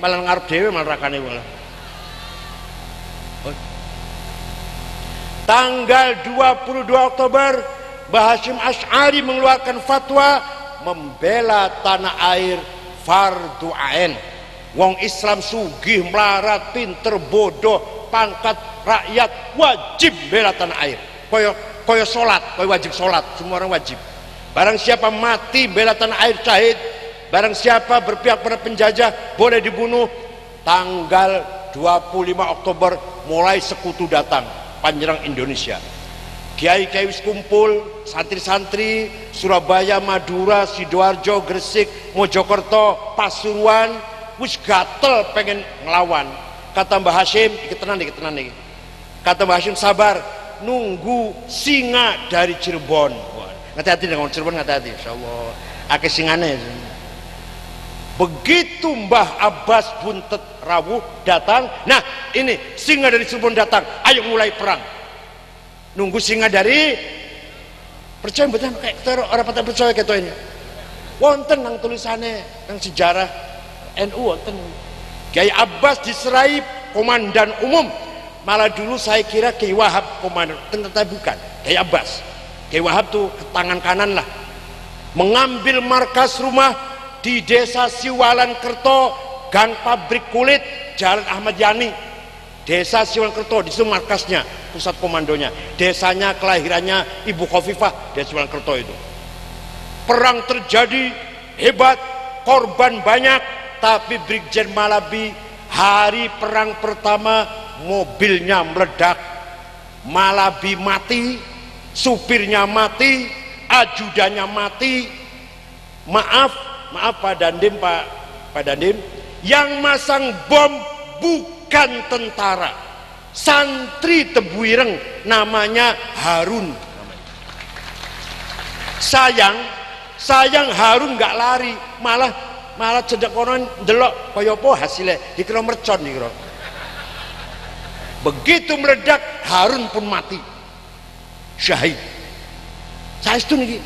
[SPEAKER 1] Malah ngarep dhewe malah nerakane malah. Tanggal 22 Oktober Mbah Hasyim Asy'ari mengeluarkan fatwa membela tanah air fardu ain. Wong Islam sugih, melarat, pinter, bodoh, pangkat, rakyat wajib bela tanah air. Koyo salat, koyo wajib salat, semua orang wajib. Barang siapa mati bela tanah air syahid. Barang siapa berpihak pada penjajah boleh dibunuh. Tanggal 25 Oktober mulai sekutu datang panjerang Indonesia. Kiai-kiai wis kumpul, santri-santri Surabaya, Madura, Sidoarjo, Gresik, Mojokerto, Pasuruan wis gatel pengen ngelawan. Kata Mbah Hasyim, iki tenan iki. Kata Mbah Hasyim, sabar, nunggu singa dari Cirebon. Hati-hati dengan Cirebon, hati-hati insyaallah. Akeh singane. Begitu Mbah Abbas Buntet Rawuh datang, nah ini singa dari Cirebon datang, ayo mulai perang. Nunggu singa dari percaya betul kayak teror orang pada percaya kayak ini. Wonten nang tulisannya nang sejarah NU wonten. Kiai Abbas diserai komandan umum. Malah dulu saya kira Kiai Wahab komandan, ternyata bukan. Kiai Abbas. Kiai Wahab tuh tangan kanan lah. Mengambil markas rumah di desa Siwalan Kerto, Gang Pabrik Kulit, Jalan Ahmad Yani. Desa Siwalan Kerto, di situ markasnya, pusat komandonya. Desanya, kelahirannya Ibu Khofifah, Desa Siwalan Kerto itu. Perang terjadi hebat, korban banyak, tapi Brigjen Malabi hari perang pertama mobilnya meledak, Malabi mati, supirnya mati, ajudannya mati. Maaf Pak Dandim, yang masang bom bukan tentara, santri Tebuireng namanya Harun. Sayang Harun nggak lari, malah cedek konon delok kaya apa hasilnya dikira mercon dikira. Begitu meledak Harun pun mati syahid. Saya itu nih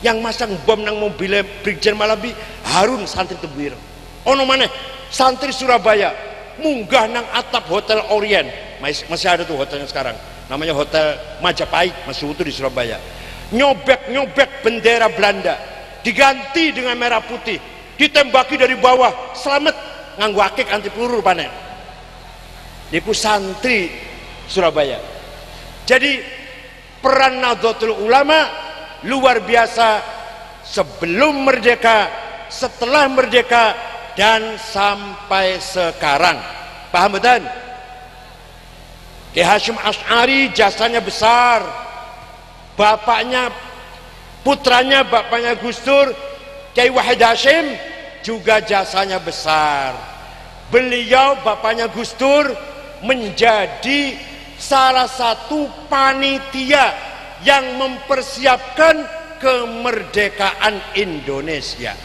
[SPEAKER 1] yang masang bom nang mobilnya Brigjen Malabi Harun, santri Tebuireng. Ono maneh santri Surabaya munggah nang atap Hotel Orient, masih ada tuh hotelnya sekarang, namanya Hotel Majapahit, masih utuh di Surabaya. Nyobek bendera Belanda diganti dengan merah putih, ditembaki dari bawah, selamat nganggo akik anti peluru panen. Niku santri Surabaya. Jadi peran Nahdlatul Ulama luar biasa sebelum merdeka, setelah merdeka, dan sampai sekarang. Paham betul? Kiai Hasyim Asy'ari jasanya besar. Putranya bapaknya Gus Dur, Kiai Wahid Hasyim juga jasanya besar. Beliau bapaknya Gus Dur menjadi salah satu panitia yang mempersiapkan kemerdekaan Indonesia.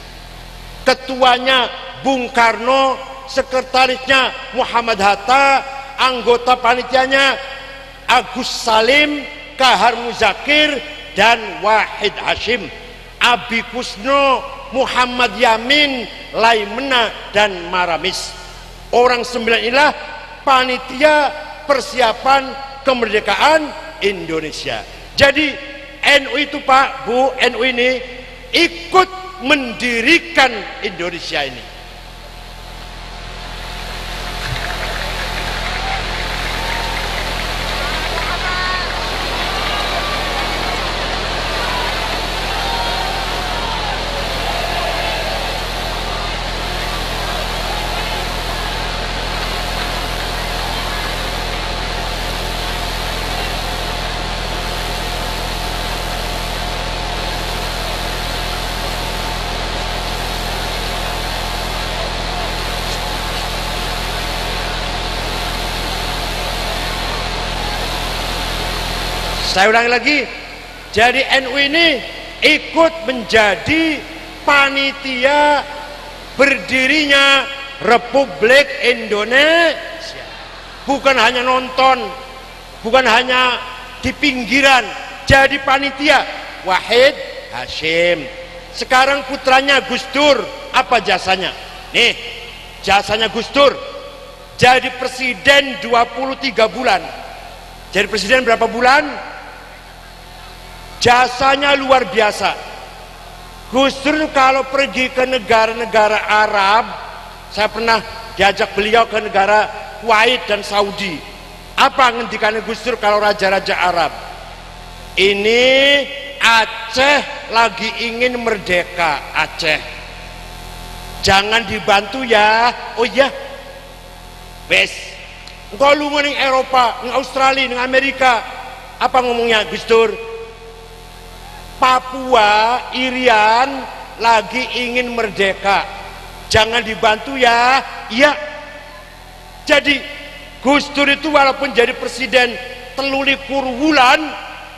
[SPEAKER 1] Ketuanya Bung Karno sekretarisnya Muhammad Hatta, anggota panitianya Agus Salim, Kahar Muzakir, dan Wahid Hashim, Abi Kusno, Muhammad Yamin, Laimena, dan Maramis. Orang 9 inilah panitia persiapan kemerdekaan Indonesia. Jadi NU itu Pak, Bu, NU ini ikut mendirikan Indonesia ini. Saya ulangi lagi, jadi NU ini ikut menjadi panitia berdirinya Republik Indonesia. Bukan hanya nonton, bukan hanya di pinggiran, jadi panitia. Wahid Hashim, sekarang putranya Gus Dur, apa jasanya? Nih, jasanya Gus Dur, jadi presiden 23 bulan. Jadi presiden berapa bulan? Jasanya luar biasa. Gus Dur kalau pergi ke negara-negara Arab, saya pernah diajak beliau ke negara Kuwait dan Saudi. Apa ngendikannya Gus Dur kalau raja-raja Arab? Ini Aceh lagi ingin merdeka. Aceh, jangan dibantu ya. Oh iya, wes. Engkau lu ning Eropa, ning Australia, ning Amerika. Apa ngomongnya Gus Dur? Papua, Irian lagi ingin merdeka, jangan dibantu ya. Iya. Jadi Gus Dur itu walaupun jadi presiden 23 wulan,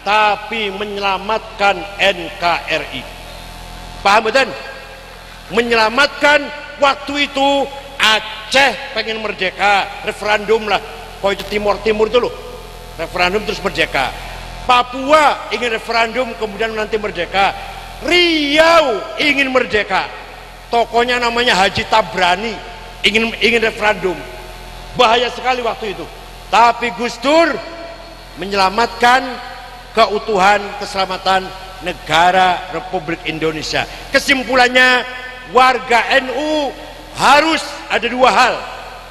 [SPEAKER 1] tapi menyelamatkan NKRI. Paham betul? Menyelamatkan. Waktu itu Aceh pengen merdeka, referendum lah. Kok itu Timur itu loh, referendum terus merdeka. Papua ingin referendum kemudian nanti merdeka. Riau ingin merdeka, tokonya namanya Haji Tabrani, ingin referendum. Bahaya sekali waktu itu. Tapi Gus Dur menyelamatkan keutuhan keselamatan negara Republik Indonesia. Kesimpulannya, warga NU harus ada 2 hal.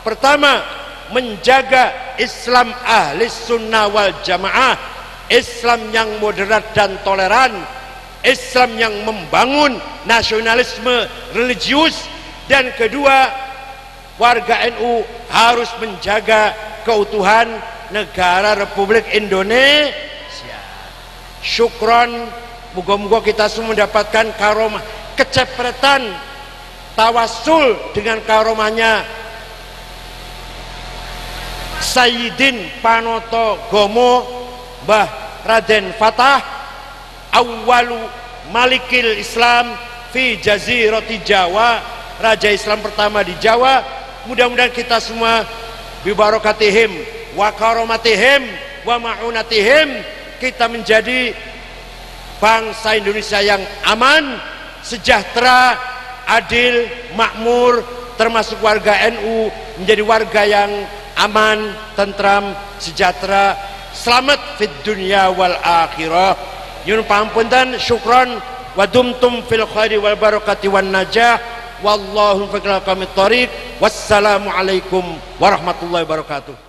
[SPEAKER 1] Pertama, menjaga Islam ahli sunnah wal jamaah, Islam yang moderat dan toleran, Islam yang membangun nasionalisme religius. Dan kedua, warga NU harus menjaga keutuhan negara Republik Indonesia. Syukron, moga-moga kita semua mendapatkan karomah, kecepretan, tawasul dengan karomahnya Sayyidin Panoto Gomo Mbah Raden Fatah, awwalu malikil Islam fi jazirati Jawa, raja Islam pertama di Jawa. Mudah-mudahan kita semua bibarokatihim wa karomatihim wa ma'unatihim, kita menjadi bangsa Indonesia yang aman, sejahtera, adil, makmur, termasuk warga NU menjadi warga yang aman, tentram, sejahtera, selamat fid dunya wal akhirah. Yun pangapunten, syukron wa dumtum fil khairi wal barakati wan najah. Wallahu fiqh kami thariq. Wassalamu alaikum warahmatullahi wabarakatuh.